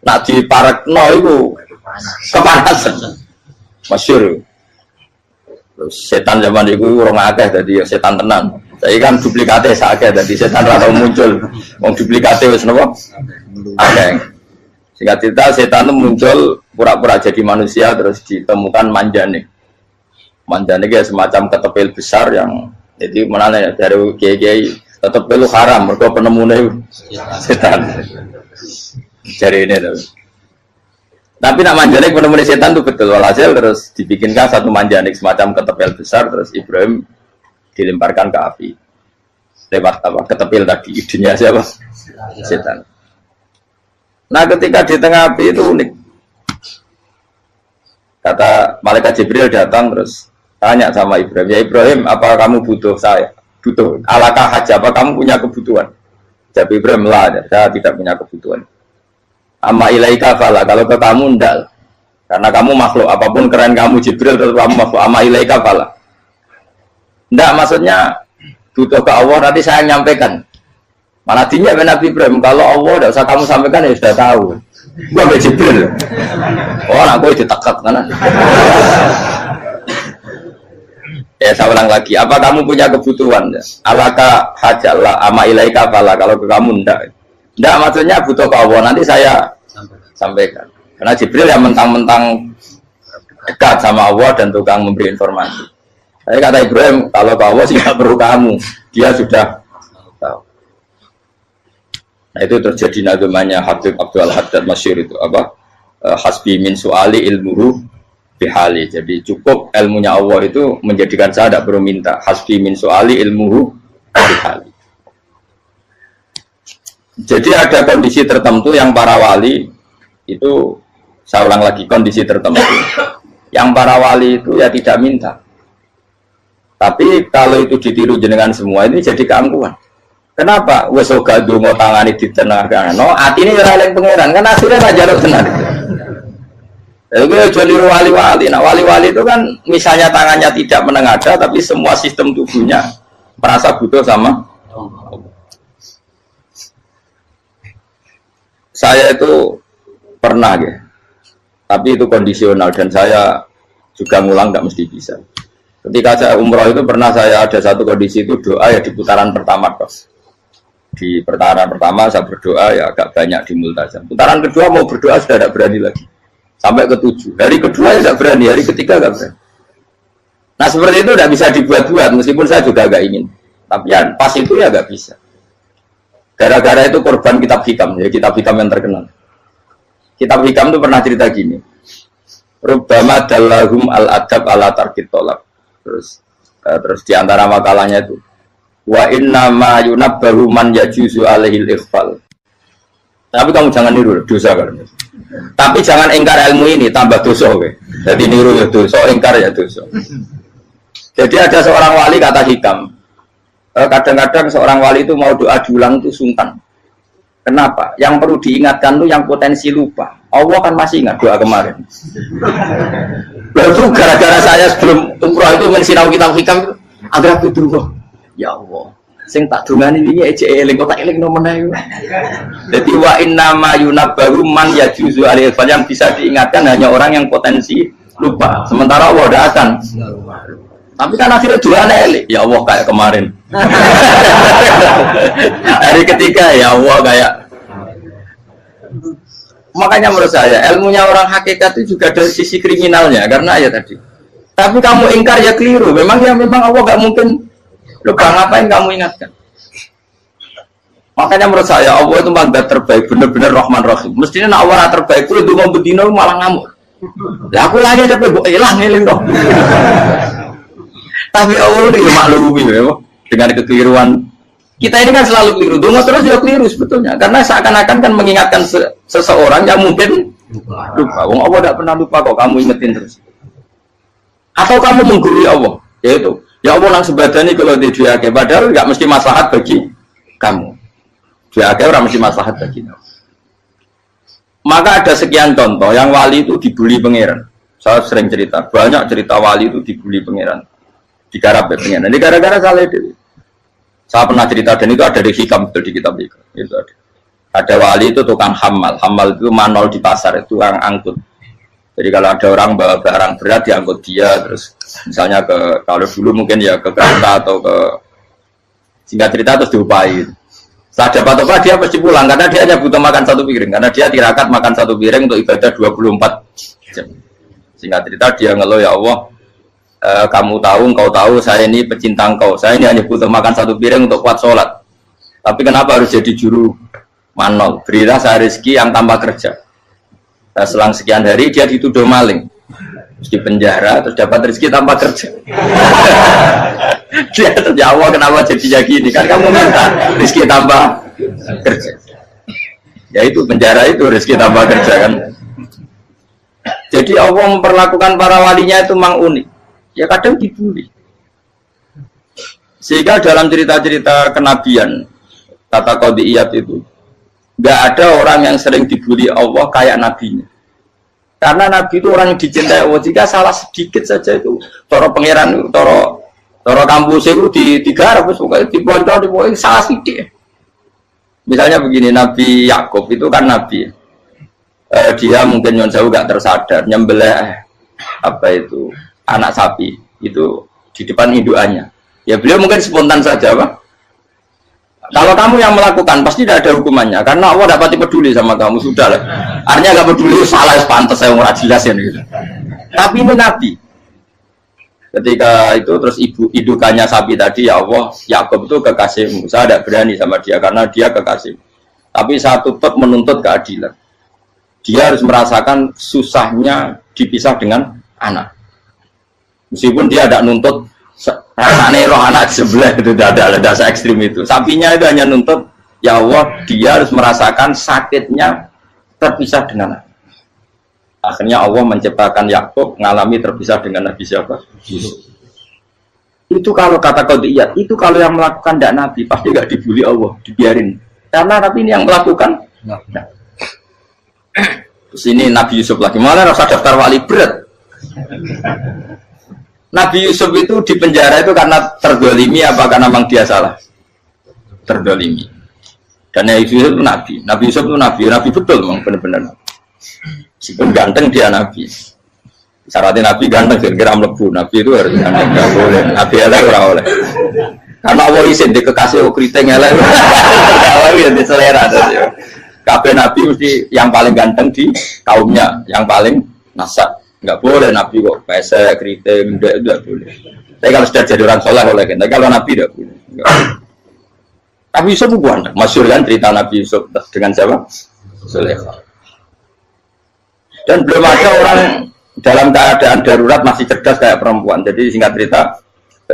Nak diparekno itu kepanasan. Masyhur. Setan zaman itu orang akeh dadi setan tenan. Saya kan duplikate sakit dadi setan ra tau muncul. Wong duplikate wis napa? Akeh. Singkat cerita setan itu muncul pura-pura jadi manusia terus ditemukan manjane. Manjane kayak semacam ketepil besar yang jadi mana dari kiai-kiai ketepil itu haram mergo penemune setan. Cari ini tuh. Tapi nak manjane penemune setan itu betul walhasil terus dibikinkan satu manjane semacam ketepil besar terus Ibrahim dilemparkan ke api. Lewat apa? Ketepil tadi idenya siapa? Setan. Nah ketika di tengah api itu unik. Kata malaikat Jibril datang terus tanya sama Ibrahim, ya Ibrahim apa kamu butuh saya? Butuh. Alakah haja apa kamu punya kebutuhan? Jawab Ibrahim lah, saya tidak punya kebutuhan. Amma ilaika fala, kalau ke kamu ndak. Karena kamu makhluk, apapun keren kamu Jibril tetap kamu makhluk. Amma ilaika fala. Ndak maksudnya butuh ke Allah nanti saya nyampaikan. Mana dinya Nabi Ibrahim, kalau Allah tidak usah kamu sampaikan ya sudah tahu. Gua ambil Jibril. Oh, nak gue ditekat kan? Ya saya ulang lagi. Apa kamu punya kebutuhan? Alaka hajalah ama ilaika fala. Kalau ke kamu ndak. Ndak maksudnya butuh ke Allah nanti saya sampaikan. Karena Jibril yang mentang-mentang dekat sama Allah dan tukang memberi informasi. Saya kata Ibrahim, kalau ke Allah sih nggak perlu kamu. Dia sudah tahu. Nah itu terjadi nagamanya Habib Abdul Haddad masyhur itu apa? Hasbi min su'ali ilmuhu bihali. Jadi cukup ilmunya Allah itu menjadikan saya tidak perlu minta. Hasbi min su'ali ilmuhu bihali. Jadi ada kondisi tertentu yang para wali itu, saya ulang lagi, kondisi tertentu yang para wali itu ya tidak minta. Tapi kalau itu ditiru jenengan semua ini jadi keangkuhan. Kenapa? Wes ora ndonga tangane ditenangkan. No, atine ora eling pangeran, kan asline ra jaluk tenan. Itu aja niru wali-wali. Nah, wali-wali itu kan misalnya tangannya tidak menengadah tapi semua sistem tubuhnya merasa butuh sama Allah. Saya itu pernah ya. Tapi itu kondisional dan saya juga ngulang enggak mesti bisa. Ketika saya umroh itu pernah saya ada satu kondisi itu doa ya di putaran pertama kos. Di putaran pertama saya berdoa ya agak banyak di multazam. Putaran kedua mau berdoa sudah tidak berani lagi. Sampai ke-7. Hari kedua ya tidak berani, hari ketiga tidak berani. Nah seperti itu tidak bisa dibuat-buat meskipun saya juga agak ingin. Tapi ya pas itu ya agak bisa. Gara-gara itu korban kitab hikam, ya kitab hikam yang terkenal. Kitab hikam itu pernah cerita gini. Rubbama dallahum al-adab ala tarkit tolak. Terus di antara makalahnya itu wa inna ma yunabbahu man yajuzu alaihil ikhfal. Tapi kamu jangan niru dosa kan. Tapi jangan ingkar ilmu ini tambah dosa kowe. Jadi niru ya dosa, ingkar ya dosa. Jadi ada seorang wali kata hikam. Kadang-kadang seorang wali itu mau doa diulang itu sungkan. Kenapa? Yang perlu diingatkan tuh yang potensi lupa. Allah kan masih ingat doa kemarin. Lalu gara-gara saya sebelum umroh itu mensinau kitab hikam itu agar aku dulu. Ya Allah, sing tak dongani wingi ejek eling kok tak eling nomene. Dadi wa inna ma yunabbaru man yajuzu alaihi yang bisa diingatkan hanya orang yang potensi lupa. Sementara Allah tidak akan. Tapi kan akhirnya doa eling. Ya Allah kayak kemarin. Hari ketiga ya Allah kayak. Makanya menurut saya ilmunya orang hakikat itu juga dari sisi kriminalnya karena ya tadi. Tapi kamu ingkar ya keliru. Memang Allah gak mungkin. Lupa ngapain kamu ingatkan? Makanya menurut saya Allah itu mazat terbaik, benar-benar Rahman Rahim. Mestinya nak Allah terbaik itu mau bedino malah ngamuk. Lah aku lagi tapi kok hilang eling dong. Tapi Allah itu maklumi ya, dengan kekeliruan. Kita ini kan selalu keliru. Dongo terus juga keliru sebetulnya. Karena seakan-akan kan mengingatkan seseorang yang mungkin lupa. Wong Allah tidak pernah lupa kok, kamu ingetin terus. Atau kamu menggurui Allah, yaitu ya Allah nang sebadani kalau di diake, padahal nggak mesti maslahat bagi kamu. Diake orang mesti maslahat bagi kamu. Maka ada sekian contoh yang wali itu dibully pangeran. Saya sering cerita, banyak cerita wali itu dibully pangeran. Digarap ya pangeran. Ini gara-gara salah itu. Saya pernah cerita dan itu ada di hikam di kitab itu. Itu ada. Ada wali itu tukang hamal. Hamal itu manol di pasar, itu tukang angkut. Jadi kalau ada orang bawa barang berat diangkut dia, terus misalnya kalau dulu mungkin ya ke kereta atau ke singkat cerita terus diupain. Setelah dapat apa dia pasti pulang karena dia hanya butuh makan satu piring, karena dia tirakat makan satu piring untuk ibadah 24 jam. Singkat cerita dia ngeluh, ya Allah, kamu tahu, engkau tahu saya ini pecinta engkau, saya ini hanya butuh makan satu piring untuk kuat sholat. Tapi kenapa harus jadi juru manol? Berilah saya rezeki yang tanpa kerja. Nah, selang sekian hari dia dituduh maling, terus di penjara, terus dapat rezeki tanpa kerja. Dia ya Allah kenapa jadinya gini? Kan kamu minta rezeki tanpa kerja. Ya itu penjara itu rezeki tanpa kerja kan. Jadi Allah memperlakukan para walinya itu memang unik. Ya kadang dibully. Sehingga dalam cerita-cerita kenabian kata qadiyat itu nggak ada orang yang sering dibully Allah kayak nabinya. Karena nabi itu orang yang dicintai Allah. Jika salah sedikit saja itu toro pangeran, toro kampus itu digarap, pokoknya dipontong, salah sedikit. Misalnya begini, Nabi Yakub itu kan nabi. Dia mungkin yang jauh nggak tersadar nyembelih apa itu anak sapi itu di depan indukannya. Ya beliau mungkin spontan saja, Pak. Kalau kamu yang melakukan pasti tidak ada hukumannya karena Allah dapat peduli sama kamu, sudah lah. Artinya nggak peduli, salah pantas saya mau jelasin gitu. Tapi ini Nabi. Ketika itu terus indukannya sapi tadi, ya Allah, Yakub itu kekasihmu. Saya tidak berani sama dia karena dia kekasih. Tapi saya tetap menuntut keadilan. Dia harus merasakan susahnya dipisah dengan anak. Meskipun dia tidak nuntut rasanya roh anak sebelah itu tidak ada se-ekstrim itu. Sapinya itu hanya nuntut, ya Allah, dia harus merasakan sakitnya terpisah dengan anak. Akhirnya Allah menciptakan Yakub mengalami terpisah dengan Nabi siapa? Yusuf. Itu kalau kata qadiyat, itu kalau yang melakukan tidak Nabi pasti nggak dibully Allah, dibiarin. Karena Nabi ini yang melakukan. Nah. Terus ini Nabi Yusuf lagi, mana rasa daftar wali berat. Nabi Yusuf itu di penjara itu karena terdolimi apa karena memang dia salah? Terdolimi. Dan Nabi Yusuf itu Nabi. Nabi Yusuf itu Nabi betul memang benar-benar. Meskipun ganteng dia Nabi. Syaratnya Nabi ganteng, kira-kira melebu. Nabi itu harus ganteng, nggak boleh. Nabi elek ora oleh. Karena Allah izin di kekasih keriting elek. Allah ya di selera. Kabeh Nabi mesti yang paling ganteng di kaumnya, yang paling nasab. Nggak boleh Nabi kok pesek, keriting, tidak boleh. Tapi kalau sudah jadi orang soleh boleh, tapi kalau Nabi tidak boleh. Nabi Yusuf itu ganteng. Masyhur kan cerita Nabi Yusuf dengan siapa? Zulaikha. Dan belum ada orang dalam keadaan darurat masih cerdas kayak perempuan. Jadi singkat cerita,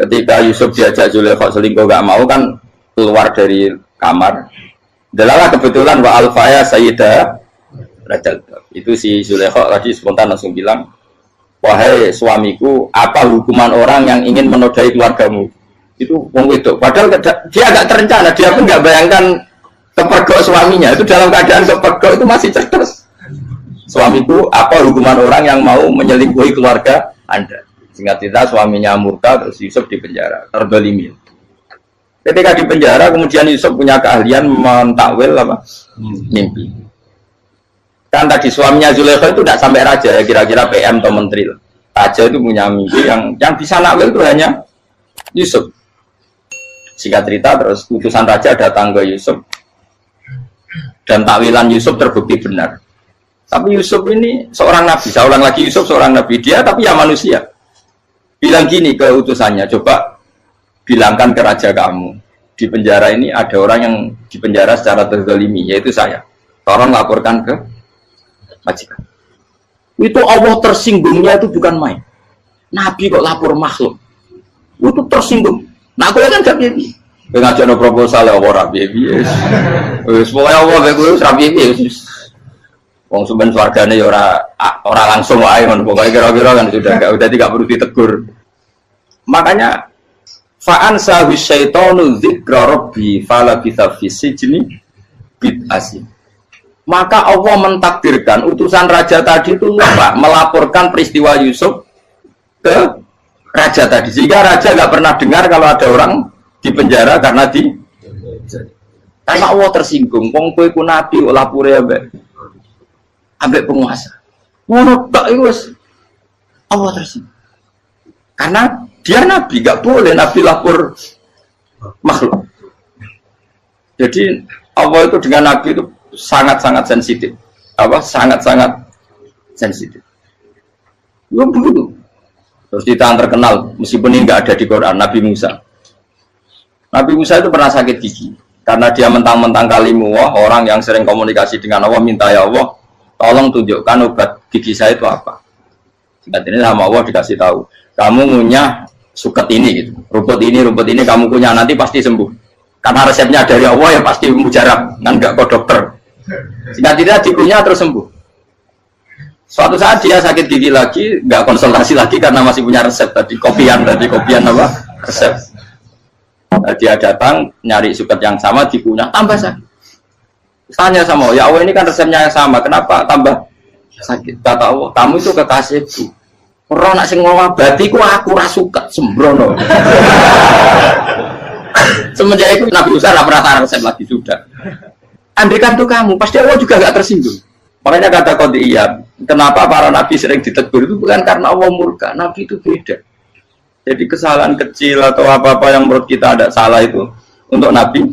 ketika Yusuf diajak Zulaikha selingkuh gak mau kan keluar dari kamar. Delalah kebetulan wa alfaya sayyidah Rajal. Itu si Zulaikha tadi spontan langsung bilang, wahai suamiku, apa hukuman orang yang ingin menodai keluargamu? Itu wong wedok. Padahal dia agak terencana, dia pun nggak bayangkan kepergok suaminya. Itu dalam keadaan kepergok itu masih cerdas. Suamiku, apa hukuman orang yang mau menyelingkuhi keluarga Anda? Singkat cerita suaminya murka, terus Yusuf di penjara, terdolimi. Ketika di penjara, kemudian Yusuf punya keahlian mentakwil apa? Mimpi. Kan tadi suaminya Zulaikha itu tidak sampai raja ya, kira-kira PM atau menteri. Raja itu punya mimpi yang bisa nakwil itu hanya Yusuf. Singkat cerita terus utusan raja datang ke Yusuf dan takwilan Yusuf terbukti benar. Tapi Yusuf ini seorang nabi, saya ulang lagi, Yusuf seorang nabi, dia tapi ya manusia. Bilang gini ke utusannya, coba bilangkan ke raja kamu, di penjara ini ada orang yang di penjara secara terzalimi, yaitu saya. Tolong laporkan ke majikan. Itu Allah tersinggungnya itu bukan main. Nabi kok lapor makhluk. Itu tersinggung. Nah aku kan gak bibi. Ngajak no proposal ya ora bibi. Semuanya Allah begitu rapi bibi. Wong sumben swargane ya ora langsung wae ngono. Pokoke kira-kira kan sudah tidak perlu ditegur. Makanya fa'an sahu syaitanu dzikra rabbi fala bisa fi sijni bid'asi. Maka Allah mentakdirkan utusan raja tadi itu lupa melaporkan peristiwa Yusuf ke raja tadi, sehingga raja nggak pernah dengar kalau ada orang di penjara karena Allah tersinggung. Wong kowe ku nabi lapure ambek penguasa. Ngono tok iku wis Allah tersinggung. Karena dia nabi, nggak boleh nabi lapor makhluk. Jadi Allah itu dengan nabi itu sangat-sangat sensitif. Sangat-sangat sensitif. Ya begitu. Terus kita terkenal, meskipun ini nggak ada di Quran, Nabi Musa. Nabi Musa itu pernah sakit gigi. Karena dia mentang-mentang kalimullah, orang yang sering komunikasi dengan Allah, minta ya Allah, tolong tunjukkan obat gigi saya itu apa. Singkat ini sama Allah dikasih tahu. Kamu ngunyah suket ini, gitu. Rumput ini kamu kunyah, nanti pasti sembuh. Karena resepnya dari Allah ya pasti mujarab, kan nggak ke dokter. Singkat tidak dikunyah terus sembuh. Suatu saat dia sakit gigi lagi, nggak konsultasi lagi karena masih punya resep tadi kopian apa resep. Dia datang nyari suket yang sama dikunyah tambah sakit. Tanya sama ya Allah ini kan resepnya yang sama, kenapa tambah sakit? Kata Allah kamu itu kekasihku. Orang nak sing ngobatiku aku rasuket sembrono. Semenjak itu Nabi Musa nggak pernah resep lagi sudah. Andaikan tuh kamu, pasti Allah juga gak tersinggung. Makanya kata Qadiyat, kenapa para nabi sering ditegur itu bukan karena Allah murka, nabi itu beda. Jadi kesalahan kecil atau apa-apa yang menurut kita ada salah itu untuk nabi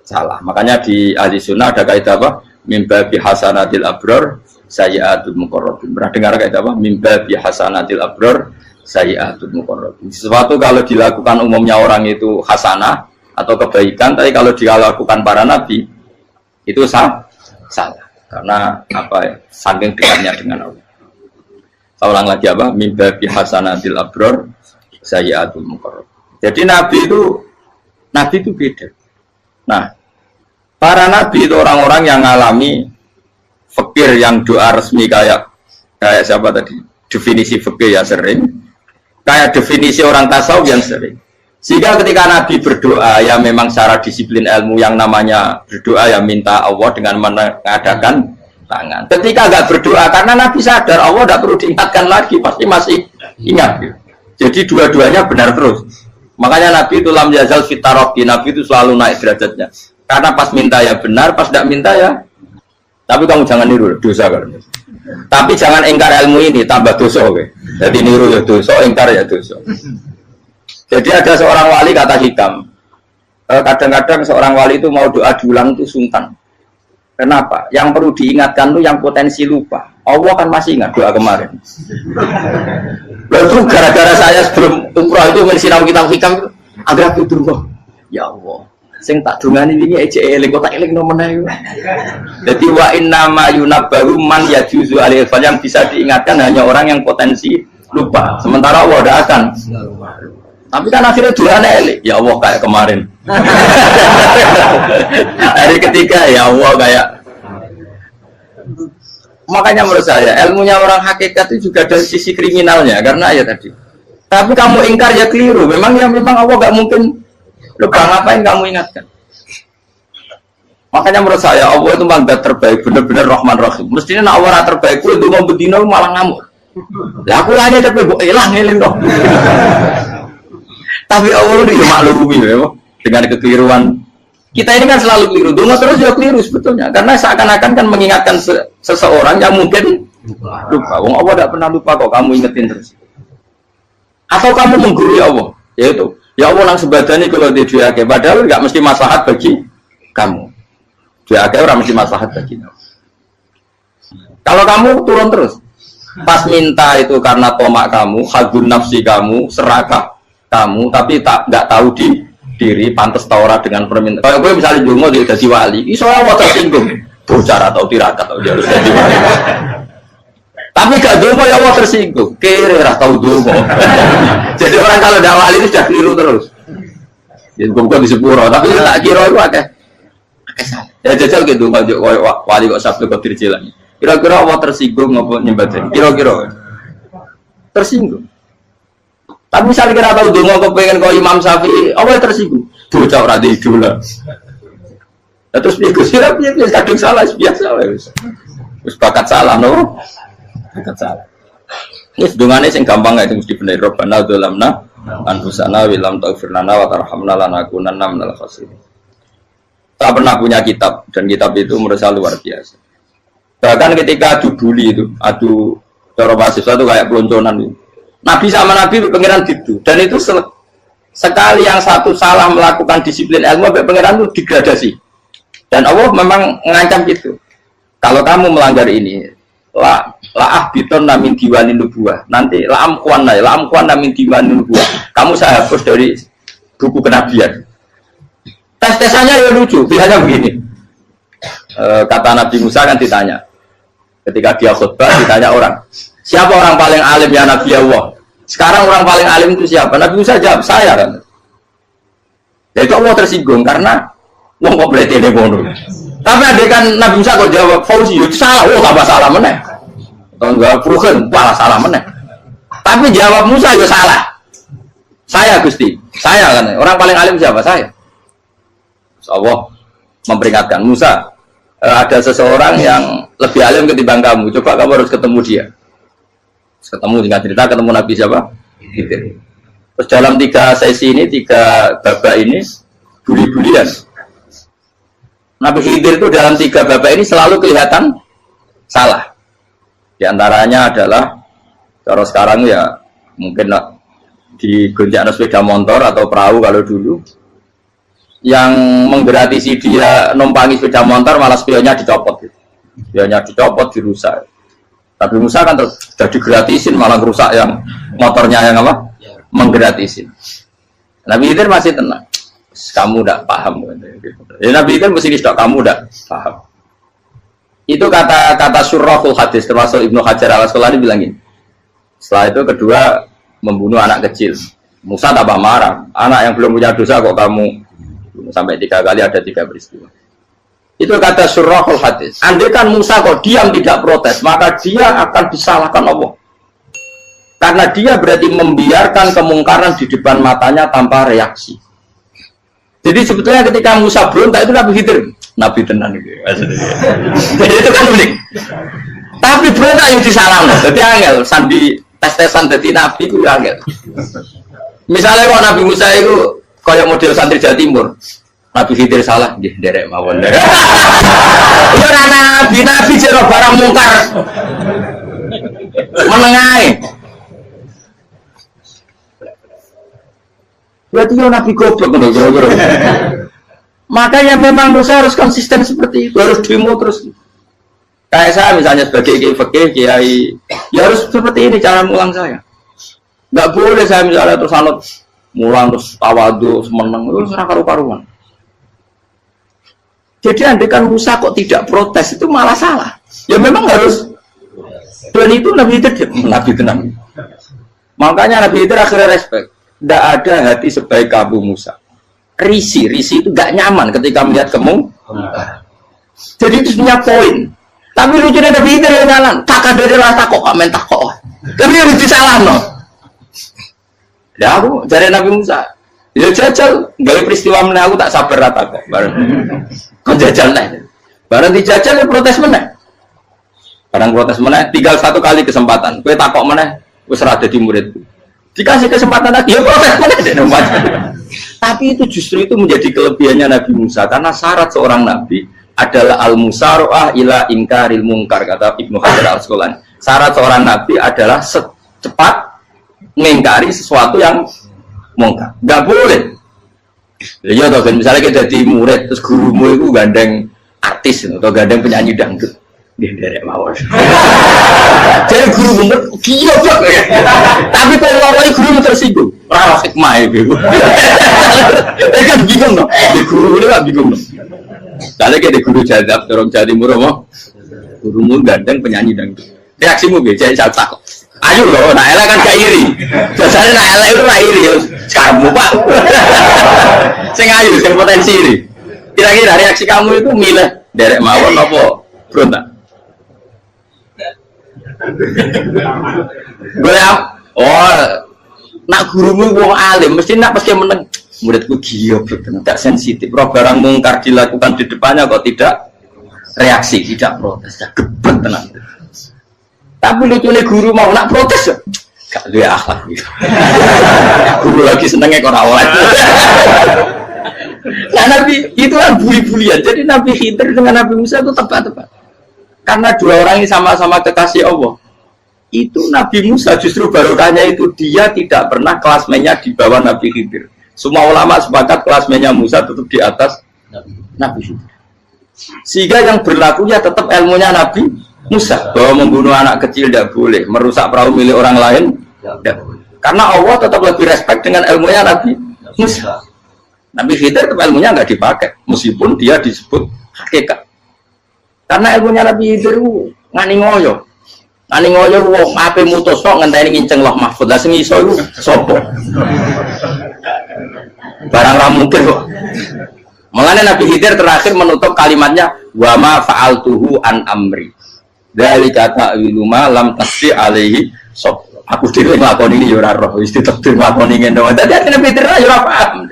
salah. Makanya di ahli sunnah ada kaidah apa? Mimba bihasanatil abror sayyi'atul muqarrabin. Pernah dengar kaidah apa? Mimba bihasanatil abror sayyi'atul muqarrabin. Sesuatu kalau dilakukan umumnya orang itu hasanah atau kebaikan, tapi kalau dilakukan para nabi itu salah. Karena apa ya? Saking dekatnya dengan Allah. Saya ulang lagi apa? Mimba bihasanatil abror sayyi'atul muqarrab. Jadi nabi itu beda. Nah, para nabi itu orang-orang yang mengalami fikir yang doa resmi kayak siapa tadi? Definisi fikir ya sering. Kayak definisi orang tasawuf yang sering. Sehingga ketika Nabi berdoa, ya memang secara disiplin ilmu yang namanya berdoa, ya minta Allah dengan mengadakan tangan. Ketika nggak berdoa, karena Nabi sadar Allah tidak perlu diingatkan lagi, pasti masih ingat. Jadi dua-duanya benar terus. Makanya Nabi itu lam yazal fitaroki, Nabi itu selalu naik derajatnya. Karena pas minta ya benar, pas tidak minta ya. Tapi kamu jangan niru, dosa kan. Tapi jangan ingkar ilmu ini, tambah dosa. Okay? Jadi niru ya dosa, ingkar ya dosa. Jadi ada seorang wali kata hikam, kadang-kadang seorang wali itu mau doa diulang itu sungkan. Kenapa? Yang perlu diingatkan itu yang potensi lupa. Allah kan masih ingat doa kemarin. Lalu gara-gara saya sebelum umrah itu mensinau kitab hikam itu, agar aku turun. Ya Allah, sing tak dungani ini aja eling kok tak eling nomor ae. Jadi wa inna ma yunabbaru man yajuzu alaihi yang bisa diingatkan hanya orang yang potensi lupa. Sementara Allah tidak akan. Tapi kan akhirnya doanya elik, ya Allah kayak kemarin. Hari ketiga ya Allah kayak. Makanya menurut saya ilmunya orang hakikat itu juga dari sisi kriminalnya karena ya tadi. Tapi kamu ingkar ya keliru. Memang Allah nggak mungkin lupa, ngapain kamu ingatkan? Makanya menurut saya Allah itu mandat terbaik, benar-benar Rahman Rahim. Mestinya nak Allah terbaik, itu mau bedino malah ngamuk. Lah aku hanya tapi hilang ngeling dong. Tapi Allah itu maklumi ya, dengan kekeliruan. Kita ini kan selalu keliru, dungo terus juga keliru sebetulnya. Karena seakan-akan kan mengingatkan seseorang yang mungkin lupa. Wong Allah tidak pernah lupa kok, kamu ingetin terus. Atau kamu menggurui Allah, yaitu ya Allah nang sebadani kalau dia padahal nggak mesti maslahat bagi kamu. Dia orang mesti maslahat bagi kamu. Kalau kamu turun terus, pas minta itu karena tomak kamu, hagun nafsi kamu, serakah kamu, tapi nggak tahu diri pantas taura dengan permintaan. Kalau gue misalnya dungo dia jadi wali, iso Allah tersinggung, bocor atau tirakat atau dia harus jadi wali. Tapi gak dongo ya Allah tersinggung. Kere ra tau dongo. Jadi orang kalau dak wali itu sudah keliru terus. Ya bukan di sepuro, tapi tak kira itu akeh. Ya jajal gitu ngajak wali kok sabtu kok dirjelan. Kira-kira Allah tersinggung apa nyembah? Kira-kira tersinggung. Tapi misalnya kira tahu dongo kok pengen kau Imam Syafi'i, Allah tersinggung. Bocah ora di idola. Nah, terus dia kusir piye kadung salah biasa wis. Wis bakat salah no. Bakat salah. Wis dongane sing gampang ae mesti bener Rabbana dzalamna anfusana wa lam taghfir lana wa tarhamna lanakunanna minal khasirin. Saya pernah punya kitab dan kitab itu menurut saya luar biasa. Bahkan ketika adu bully itu, adu cara mahasiswa itu kayak pelonconan itu. Nabi sama Nabi pengiran gitu dan itu sekali yang satu salah melakukan disiplin ilmu sampai pengiran itu degradasi. Dan Allah memang mengancam gitu. Kalau kamu melanggar ini, la ahbiton namin diwanin nubuah. Nanti la amkuan namin diwanin nubuah. Kamu saya hapus dari buku kenabian. Tes-tesannya ya lucu, biasanya begini. Kata Nabi Musa kan ditanya. Ketika dia khutbah ditanya orang, siapa orang paling alim ya Nabi Allah? Sekarang orang paling alim itu siapa? Nabi Musa jawab, saya kan. Ya itu Allah tersinggung karena wong kok berarti ini bono. Tapi ada kan Nabi Musa kok jawab Fauzi, itu salah, tambah salah meneh. Kalau enggak Fugen, malah salah meneh. Tapi jawab Musa itu salah. Saya Gusti, saya kan. Orang paling alim siapa? Saya. Allah memperingatkan Musa, ada seseorang yang lebih alim ketimbang kamu. Coba kamu harus ketemu dia. Ketemu tinggal cerita ketemu Nabi siapa? Terus dalam 3 sesi ini, 3 babak ini buli-bulian. Nabi Khidir itu dalam 3 babak ini selalu kelihatan salah. Di antaranya adalah cara sekarang ya mungkin di gonjak sepeda motor atau perahu kalau dulu yang menggratisi dia numpangi sepeda motor malah spionnya dicopot gitu. Spionnya dicopot, dirusak. Tapi Musa kan sudah digratisin malah rusak yang motornya yang apa? Menggratisin. Nabi Khidir masih tenang. Kamu tidak paham. Ya, Nabi Khidir mesti tidak kamu tidak paham. Itu kata surahul hadis termasuk Ibnu Hajar al-Asqalani bilang ini. Setelah itu kedua membunuh anak kecil. Musa tambah marah. Anak yang belum punya dosa kok kamu sampai 3 kali ada 3 peristiwa. Itu kata surahul hadis. Andai kan Musa kok diam tidak protes, maka dia akan disalahkan Allah. Karena dia berarti membiarkan kemungkaran di depan matanya tanpa reaksi. Jadi sebetulnya ketika Musa berontak itu Nabi Khidir, Nabi tenan gitu. Jadi itu kan unik. Tapi berontak yang disalahkan. Jadi angel sandi tes-tesan jadi Nabi itu angel. Misalnya kalau Nabi Musa itu kayak model santri Jawa Timur, Nabi Khidir salah, nggih derek mawon. Ora nabi jero barang mungkar. Menengae. Berarti yo nabi goblok ngono kira-kira. Makanya memang Musa harus konsisten seperti itu, harus demo terus. Kayak saya misalnya sebagai kiai, ya harus seperti ini cara mulang saya. Enggak boleh saya misalnya terus anut mulang terus tawadu semeneng itu serah karu-karuan. Jadi andekan Musa kok tidak protes itu malah salah. Ya memang harus. Dan itu Nabi tenang. Makanya Nabi itu akhirnya respect. Tidak ada hati sebaik kamu Musa. Risi itu gak nyaman ketika melihat kamu. Jadi itu punya poin. Tapi lucunya Nabi itu yang jalan. Kakak dari rasa kok kamen takok. Tapi harus disalah no. Ya aku dari Nabi Musa. Ya jajal, gak peristiwa mana aku tak sabar rata kok. Kau jajal nih. Barang dijajal ya protes mana? Barang protes mana? Tinggal 1 kali kesempatan. Kue takok mana? Kue serah jadi muridku. Dikasih kesempatan lagi, ya protes mana? Tapi itu justru itu menjadi kelebihannya Nabi Musa. Karena syarat seorang Nabi adalah al-musara'ah ila inkaril mungkar, kata Ibnu Hajar al-Asqalani. Syarat seorang Nabi adalah secepat mengingkari sesuatu yang mungkar. Gak boleh. Ya toh, misalnya kita jadi murid terus gurumu itu gandeng artis atau gandeng penyanyi dangdut. Dia derek mawon. Jadi guru bener gila banget. Tapi kalau orang guru tersinggung, ora hikmah itu. Dia kan bingung loh. Di guru itu kan bingung loh. Kalau kayak di guru jadab, orang Jawa Timur mau gurumu gandeng penyanyi dangdut. Reaksimu piye? Jadi tak. Ayo loh, nak elek kan gak iri. Biasanya nak elek itu gak iri. Kamu Pak. Sing ayu, sing potensi iri. Kira-kira reaksi kamu itu milih derek mawon apa berontak? Nak gurumu wong alim, mesti nak pasti meneng. Muridku gila, tidak sensitif. Roh barang mungkar dilakukan di depannya kok tidak reaksi, tidak protes, geblek tenang. Tapi lucunya guru mau nak protes, gak ada akhlak gitu. Guru lagi senengnya kok rawat. Nah Nabi itu kan buli-bulian. Jadi Nabi Khidir dengan Nabi Musa itu tepat-tepat. Karena dua orang ini sama-sama kekasih Allah. Itu Nabi Musa justru barokahnya itu dia tidak pernah kelasmennya di bawah Nabi Khidir. Semua ulama sepakat kelasmennya Musa tetap di atas Nabi Khidir. Sehingga yang berlakunya tetap ilmunya Nabi Musa, bahwa membunuh anak kecil tidak boleh, merusak perahu milik orang lain tidak boleh. Karena Allah tetap lebih respect dengan ilmunya Nabi Musa. Nabi Khidir tetap ilmunya nggak dipakai, meskipun dia disebut hakikat. Karena ilmunya Nabi Khidir ngani ngoyo, wong ape mutus kok ngenteni nginceng loh mahfud, lah sing iso iku sapa? Barang ra mungkin kok. Makanya Nabi Khidir terakhir menutup kalimatnya wa ma fa'altuhu an amri. Dzalika ta'wilu ma lam tasdi alaihi sob. Aku dhewe nglakoni iki ya ora roh, wis ditakdir nglakoni ngene. Dadi Nabi Khidir ya ora paham.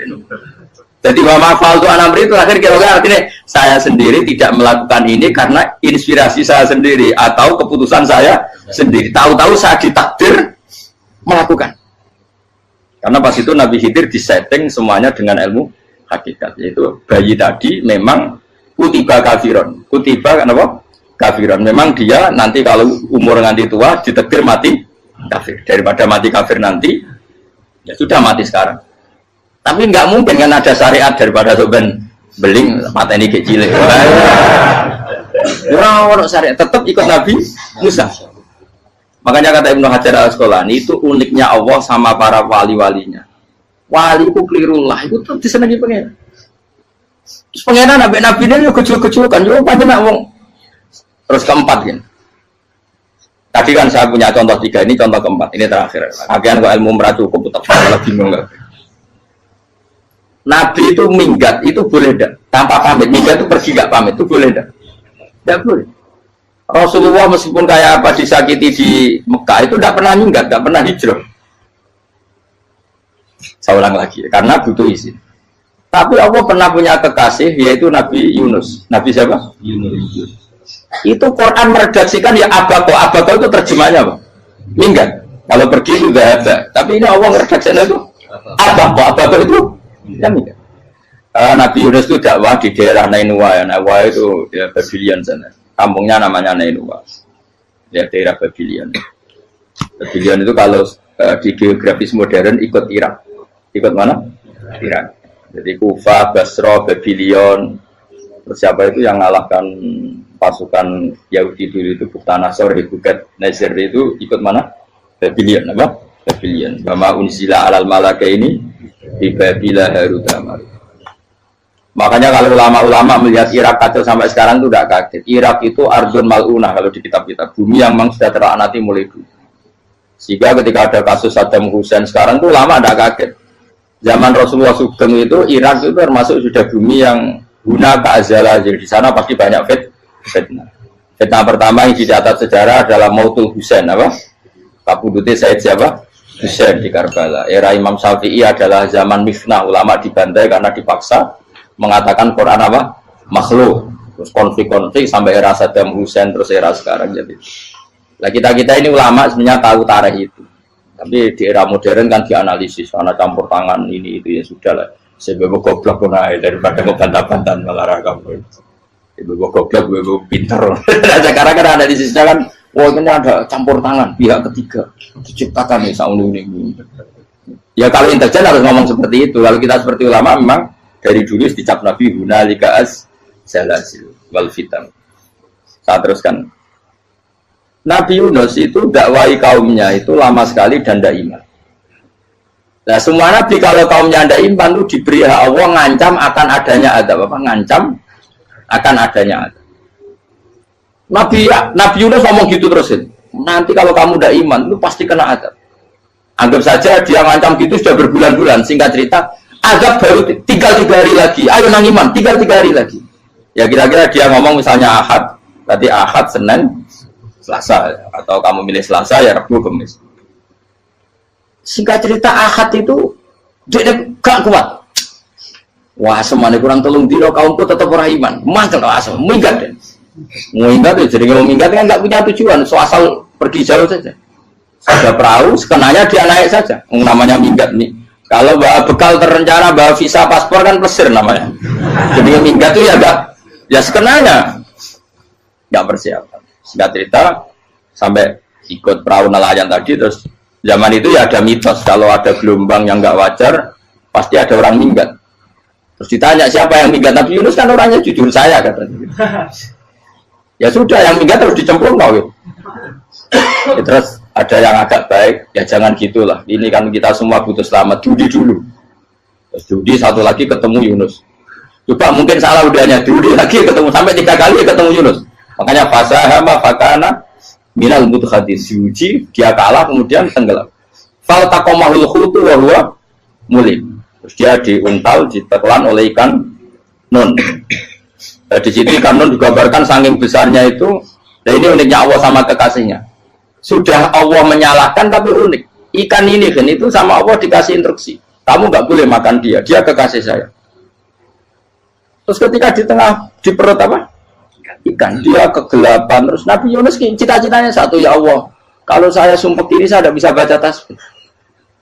Jadi wa ma fa'altu an amri itu akhir kira-kira artinya saya sendiri tidak melakukan ini karena inspirasi saya sendiri atau keputusan saya sendiri. Tahu-tahu saya ditakdir melakukan. Karena pas itu Nabi Khidir disetting semuanya dengan ilmu hakikat, yaitu bayi tadi memang kutiba kafiron. Kutiba kenapa? Kafiron. Memang dia nanti kalau umur nganti tua ditakdir mati kafir. Daripada mati kafir nanti, ya sudah mati sekarang. Tapi nggak mungkin kan ada syariat daripada soben beling mata ini kecil. Orang syariat tetap ikut Nabi Musa. Makanya kata Ibnu Hajar Al-Asqalani itu uniknya Allah sama para wali-walinya. Wali itu kelirullah, itu tetap disenangi pengen. Terus pengenan nabi-nabi ini juga kecil-kecil kan, juga pada nak wong. Terus keempat kan. Tadi kan saya punya contoh 3, ini contoh keempat, ini terakhir. Akhirnya kok ilmu merah cukup, tetap malah bingung nggak? Nabi itu minggat, itu boleh tidak? Tanpa pamit, minggat itu pergi nggak pamit, itu boleh tidak? Tidak boleh. Rasulullah meskipun kayak apa disakiti di Mekah itu tidak pernah minggat, tidak pernah hijrah. Saya ulang lagi, karena butuh izin. Tapi Allah pernah punya kekasih, yaitu Nabi Yunus. Nabi siapa? Yunus. Itu Quran meredaksikan ya abako. Abako itu terjemahnya apa? Minggat. Kalau pergi itu tidak ada. Tapi ini Allah meredaksikan itu abako. Abako itu ya minggat. Nabi Yunus itu dakwah di daerah Nainua. Ya. Nainua itu di Babylon sana. Kampungnya namanya Nainua. Ya, daerah Babylon. Babylon itu kalau di geografis modern ikut Irak. Ikut mana? Irak. Jadi Kufa, Basra, Babylon. Terus siapa itu yang mengalahkan pasukan Yahudi dulu itu Buktanasor, Hebukat, Nasir itu ikut mana? Babylon, apa? Babylon. Bama unzila alal malaka ini di Babila Harutama. Makanya kalau ulama-ulama melihat Irak kacau sampai sekarang itu tidak kaget. Irak itu ardun mal'unah kalau di kitab-kitab. Bumi yang memang sudah terlaknati mulai dulu. Sehingga ketika ada kasus Saddam Hussein sekarang itu ulama tidak kaget. Zaman Rasulullah Sugeng itu Irak itu termasuk sudah bumi yang guna keazalah. Jadi di sana pasti banyak fitnah. Fitnah pertama yang dicatat sejarah adalah Mautul Hussein, apa? Kabudutnya Said siapa? Hussein di Karbala. Era Imam Syafi'i adalah zaman mifnah, ulama dibantai karena dipaksa mengatakan Quran apa? Makhluk. Terus konflik-konflik sampai era Saddam Hussein terus era sekarang jadi. Nah kita ini ulama sebenarnya tahu tarikh itu. Tapi di era modern kan dianalisis karena campur tangan ini itu ya sudah lah. Sebab goblok pun daripada ngebantah-bantah malah kamu. Ibu goblok, ibu pintar. Sekarang kan analisisnya kan, wah ini ada campur tangan pihak ketiga diciptakan nih saunu ini. Ya kalau intelijen harus ngomong seperti itu. Kalau kita seperti ulama memang dari dulu dicap Nabi hunalika az-zalazil wal fitan. Saya teruskan. Nabi Yunus itu dakwai kaumnya itu lama sekali dan tidak iman. Nah semua nabi kalau kaumnya tidak iman itu diberi hak Allah ngancam akan adanya azab apa? Ngancam akan adanya azab. Nabi Yunus ngomong gitu terus. nanti kalau kamu udah iman, lu pasti kena azab. Anggap saja dia ngancam gitu sudah berbulan-bulan. Singkat cerita, azab baru tinggal 3 hari lagi. Ayo nang iman, tinggal 3 hari lagi. Ya kira-kira dia ngomong misalnya Ahad, berarti Ahad, Senin, Selasa, atau kamu milih Selasa ya Rabu, Kamis. Singkat cerita Ahad itu dia gak kuat. Wah, semuanya kurang tolong dino kaumku tetap orang iman. Mantel asal, minggat deh. Minggat ya, jadi kalau minggat kan nggak punya tujuan, so asal pergi jauh saja. Ada perahu, sekenanya dia naik saja. Namanya minggat nih. Kalau bawa bekal terencana, bawa visa, paspor kan plesir namanya. Jadi minggat itu ya enggak, ya sekenanya nggak persiapan. Singkat cerita sampai ikut perahu nelayan tadi, terus zaman itu ya ada mitos kalau ada gelombang yang nggak wajar pasti ada orang minggat. Terus ditanya siapa yang minggat, Nabi Yunus kan orangnya jujur, saya katanya. Ya sudah, yang minggat terus dicemplung ya, terus ada yang agak baik, ya jangan gitulah. Ini kan kita semua butuh selamat, judi dulu. Terus judi satu lagi ketemu Yunus. Coba mungkin salah udahnya, judi lagi ketemu sampai 3 kali ketemu Yunus. Makanya fasahama fakana minal mudkhadin, diuji, dia kalah kemudian tenggelam. Fal taqamahul khutu wa huwa mulim. Terus dia diuntal, ditelan oleh ikan nun. Di situ ikan nun digambarkan saking besarnya itu. Dan ini uniknya Allah sama kekasihnya. Sudah Allah menyalahkan tapi unik. Ikan ini kan itu sama Allah dikasih instruksi. Kamu nggak boleh makan dia, dia kekasih saya. Terus ketika di tengah di perut apa? Ikan, dia kegelapan. Terus Nabi Yunus cita-citanya satu, ya Allah, kalau saya sumpah diri saya tidak bisa baca tasbih.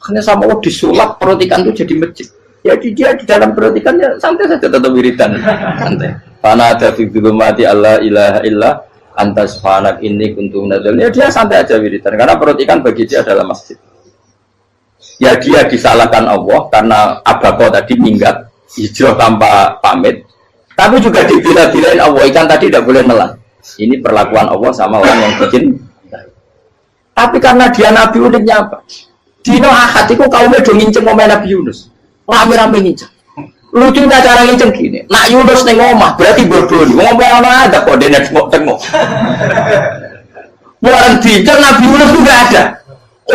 Karena sama Allah disulap perut ikan itu jadi masjid. Ya dia di dalam perut ikannya santai saja tetap wiridan. Santai. Karena ada fi dzulumati Allah ilaha illa anta subhanak inni kuntu minadz dzalimin. Ya dia santai aja wiridan karena perut ikan bagi dia adalah masjid. Ya dia disalahkan Allah karena abako tadi minggat hijrah tanpa pamit. Tapi juga dibila-bilain Allah, ikan tadi tidak boleh nelan. Ini perlakuan Allah sama orang yang bikin. Tapi karena dia Nabi uniknya apa? Dino Ahad itu kaumnya udah nginceng ngomong Nabi Yunus. Rame-rame nginceng. Lucunya cara nginceng gini. Nak Yunus nih ngomah, berarti bodoh. Ngomong orang ada kok, dia tengok. Bukan dinceng Nabi Yunus itu gak ada.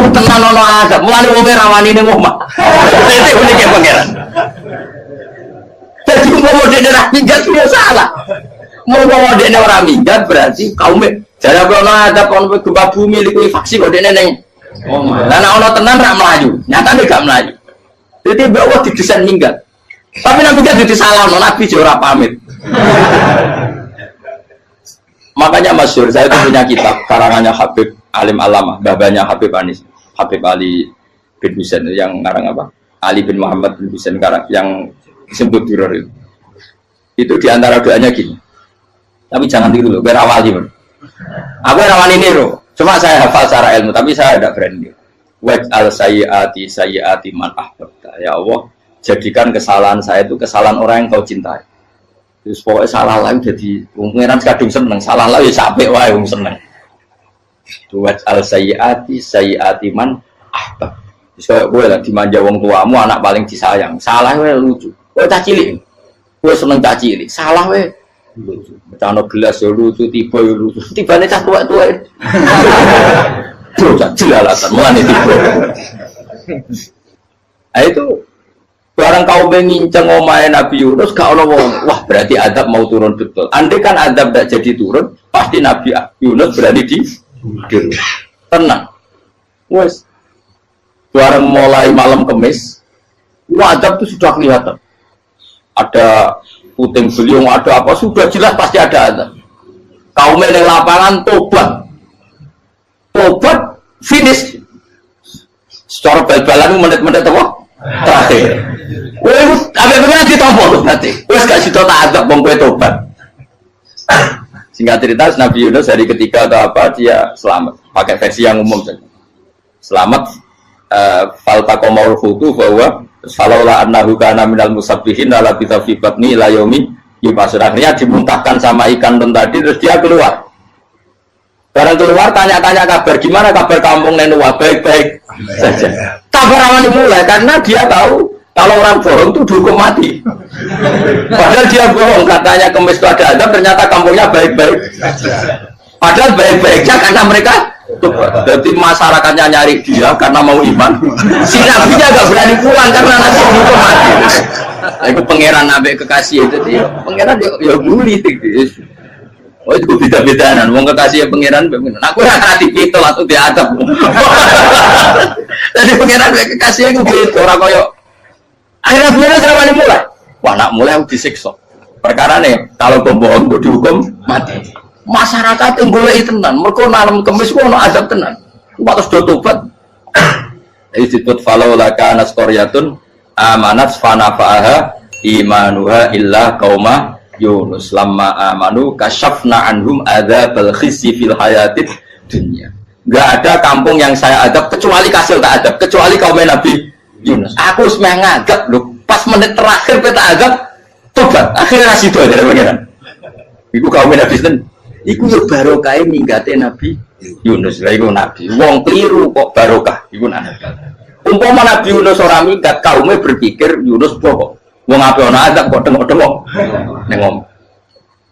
Oh tenang orang ada, mulai ngomong rawani nih ngomah. Itu uniknya pangeran. Jadi ngomong dia orang minggat itu salah. Ngomong dia orang minggat berarti kaumnya. Jadi orang ada kaumnya gempa bumi, likuifaksi kok dia neng. Oh, karena ono tenan rak melayu, nyatanya gak melayu. Jadi bahwa didesain minggat. Tapi Nabi kan jadi salah, Nabi jora pamit. Makanya masyhur, saya itu punya kitab karangannya Habib Alim Alama, babanya Habib Anis, Habib Ali bin Husain yang ngarang apa? Ali bin Muhammad bin Husain karang yang disebut Duror itu. Itu diantara doanya gini. Tapi jangan tiru loh, biar awali. Aku rawan ini loh. Cuma saya hafal secara ilmu, tapi saya tidak berani. Waj'al sayyiati man ahbabta. Ya Allah, jadikan kesalahan saya itu kesalahan orang yang kau cintai. Terus pokoknya salah lagi jadi pengiran kadung seneng, salah lagi sampai wae wong seneng. Waj'al sayyiati man ahbab. Terus kayak gue lah dimanja wong tuamu, anak paling disayang. Salah wae lucu. Kowe cah cilik. Kowe seneng cah cilik. Salah wae lucu. Becano gelas ya lucu, tiba ya lucu. Tibane cah tuwek-tuwek. Bocah jelalatan mulane tiba. Nah itu barang kau menginceng omahe Nabi Yunus gak ono wong. Wah, berarti adab mau turun betul. Andai kan adab tidak jadi turun, pasti Nabi Yunus berani di tenang. Wes. Barang mulai malam Kamis, adab itu sudah kelihatan. Ada puting beliung, ada apa, sudah jelas pasti ada adab. Kaum yang lapangan tobat finish secara bal-balan menit-menit apa? Terakhir apa pengen ditompok berarti wes gak situ tak adab bang kue tobat. Singkat cerita Nabi Yunus hari ketiga atau apa dia selamat, pakai versi yang umum saja selamat. Faltaqamaul hutu bahwa falaulah annahu kana minal musabbihin la labitha fi batni ila yaumi yub'atsun. Akhirnya dimuntahkan sama ikan tadi terus dia keluar. Barang keluar tanya-tanya kabar gimana kabar kampung Nenua, baik-baik saja. Kabar awan dimulai karena dia tahu kalau orang bohong itu dihukum mati. Padahal dia bohong katanya Kemis itu ada adab, ternyata kampungnya baik-baik. Padahal baik-baiknya karena mereka Jadi masyarakatnya nyari dia karena mau iman. Si nabinya gak berani pulang karena nanti dihukum mati. Itu pangeran nabi kekasih itu dia. Pangeran ya bully. Oh itu beda-bedaan. Mau kekasih pangeran, aku hati itu atau diadab. Jadi pangeran kekasih itu gitu orang koyo. Akhirnya pangeran selama mulai. Wah nak mulai aku disiksa. Perkara nih kalau bohong untuk dihukum mati. Masyarakat yang boleh tenan, mereka malam kemis ku ono azab tenan. Waktu sudah tobat. Disebut falau laka naskoryatun amanat fanafa'aha imanuha illa qauma Yunus lamma amanu kasyafna anhum adzabal khizyi fil hayatid dunya. Enggak ada kampung yang saya adab kecuali kasih tak adab, kecuali kaum Nabi Yunus. Aku semeh ngadab lho, pas menit terakhir peta adab tobat. Akhirnya sido aja pangeran. Iku kaum Nabi ten. Iku yo barokah minggate Nabi Yunus. Lah iku nabi. Wong keliru kok barokah iku nabi. Umpama Nabi Yunus ora minggat, kaume berpikir Yunus bokok. Wong ape ana azab kok tengok-tengok. Ning ngomong.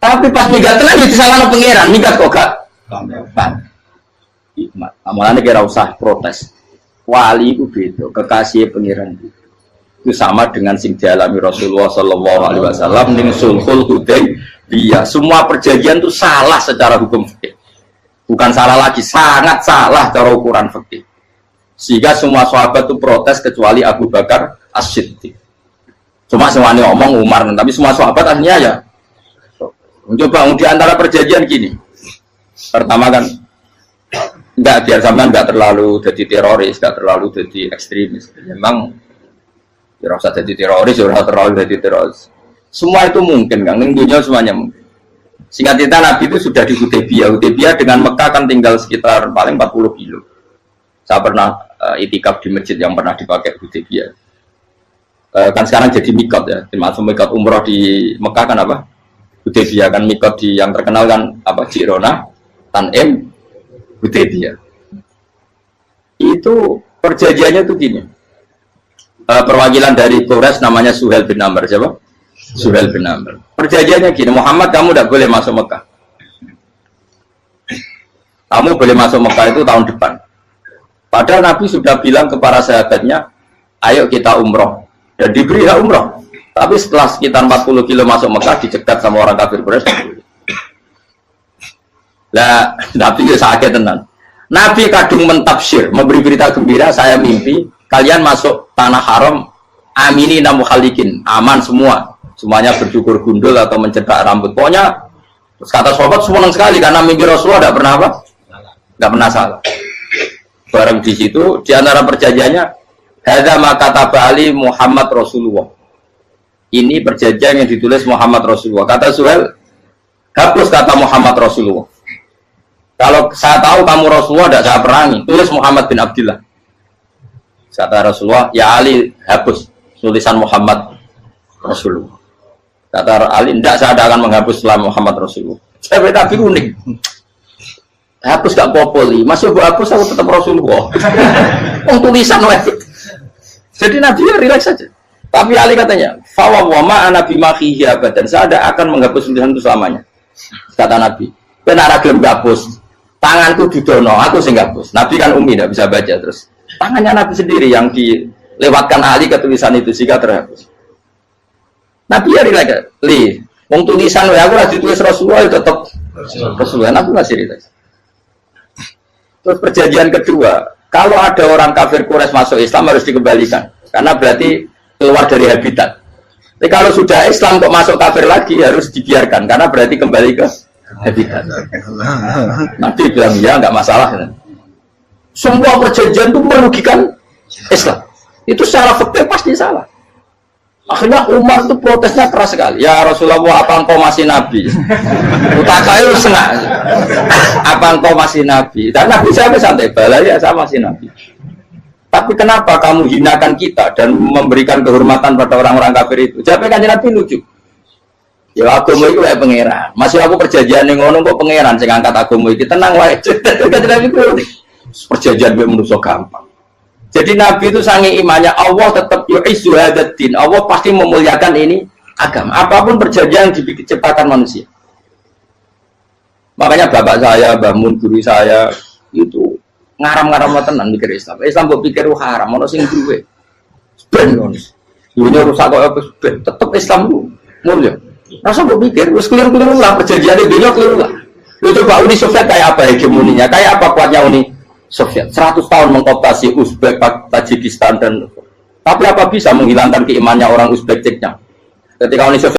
Tapi pas minggat tenan yo disalahno pangeran, minggat kok gak. Hikmat. Amalane kira usah protes. Wali iku beda, kekasih pangeran itu sama dengan sing dialami Rasulullah sallallahu alaihi wasallam ning sulhul Hudaybiyah. Semua perjanjian itu salah secara hukum fikih. Bukan salah lagi, sangat salah cara ukuran fikih. Sehingga semua sahabat itu protes kecuali Abu Bakar As-Siddiq. Cuma semuanya ngomong Umar, tapi semua sahabat akhirnya ya mencoba di antara perjanjian gini. Pertama kan enggak biar sampean enggak terlalu jadi teroris, enggak terlalu jadi ekstremis. Memang ya rasa jadi teroris, ya terlalu jadi teroris. Semua itu mungkin, kan? Dunia semuanya mungkin. Singkat cerita Nabi itu sudah di Hudaybiyah. Hudaybiyah dengan Mekah kan tinggal sekitar paling 40 kilo. Saya pernah itikaf di masjid yang pernah dipakai Hudaybiyah. Kan sekarang jadi mikot ya. Termasuk mikot umroh di Mekah kan apa? Hudaybiyah kan mikot di yang terkenal kan apa? Jirona, Tanim, Hudaybiyah. Itu perjanjiannya tuh gini. Perwakilan dari Quraisy namanya Suhail bin Amr, siapa? Suhail bin Amr. Perjanjiannya gini, Muhammad kamu tidak boleh masuk Mekah. Kamu boleh masuk Mekah itu tahun depan. Padahal Nabi sudah bilang ke para sahabatnya, ayo kita umroh. Dan diberi hak umroh. Tapi setelah sekitar 40 kilo masuk Mekah, dicegat sama orang kafir Quraisy. Lah, Nabi itu sakit tenan. Nabi kadung mentafsir, memberi berita gembira, saya mimpi kalian masuk tanah haram amini namukhalikin, aman semua, semuanya bercukur gundul atau mencetak rambut. Pokoknya kata sahabat senang sekali karena mimpi Rasulullah tidak pernah apa, tidak pernah salah. Bareng di situ di antara perjanjiannya hadza ma kataba ali Muhammad Rasulullah. Ini perjanjian yang ditulis Muhammad Rasulullah. Kata Suhail, hapus kata Muhammad Rasulullah. Kalau saya tahu kamu Rasulullah tidak saya perangi, tulis Muhammad bin Abdullah. Kata Rasulullah, ya Ali hapus tulisan Muhammad Rasulullah. Kata Ali, tidak saya akan menghapus setelah Muhammad Rasulullah. Saya tapi unik. Hapus gak populi, masih gue hapus aku tetap Rasulullah. Tulisan wajib. Jadi Nabi ya relax saja. Tapi Ali katanya, fawwama ana bimakhihi abadan. Saya tidak akan menghapus tulisan itu selamanya. Kata Nabi, benar gelem hapus. Tanganku didono, aku sing hapus. Nabi kan umi tidak bisa baca terus. Tangannya Nabi sendiri yang dilewatkan Ali ke tulisan itu sehingga terhapus. Nabi ya relax. Wong tulisan aku lagi tulis Rasulullah tetap Rasulullah. Aku masih relax. Terus perjanjian kedua, kalau ada orang kafir Quraisy masuk Islam harus dikembalikan karena berarti keluar dari habitat. Tapi kalau sudah Islam kok masuk kafir lagi harus dibiarkan karena berarti kembali ke habitat. Nabi bilang ya nggak masalah. Semua perjanjian itu merugikan Islam. Itu secara fikih pasti salah. Akhirnya Umar itu protesnya keras sekali. Ya Rasulullah, apa engkau masih Nabi? Utakai senang. Apa engkau masih Nabi? Dan Nabi saya santai balai ya saya masih Nabi. Tapi kenapa kamu hinakan kita dan memberikan kehormatan pada orang-orang kafir itu? Jawabnya kan Nabi lucu. Ya agama itu kayak pangeran. Masih aku perjanjian yang ngono kok pangeran sing angkat agama iki tenang wae. Perjanjian gue menurut gampang. Jadi Nabi itu sange imannya Allah tetap yu'izzu hadzal-din. Allah pasti memuliakan ini agama. Apapun perjanjian yang diciptakan manusia. Makanya bapak saya, Mbah Mun, guru saya itu ngaram-ngaram tenan mikir Islam. Islam mbok pikir haram, ono sing duwe. Ben ngono. Dunia rusak kok apa ben tetep Islam ku mulya. Rasa mbok pikir wis keliru-keliru lah perjanjiane dunia keliru lah. Lu coba Uni Soviet kayak apa hegemoninya? Kayak apa kuatnya Uni Soviet? 100 tahun mengkooptasi Uzbek, Tajikistan dan tapi apa bisa menghilangkan keimannya orang Uzbek Ceknya? Ketika Uni Soviet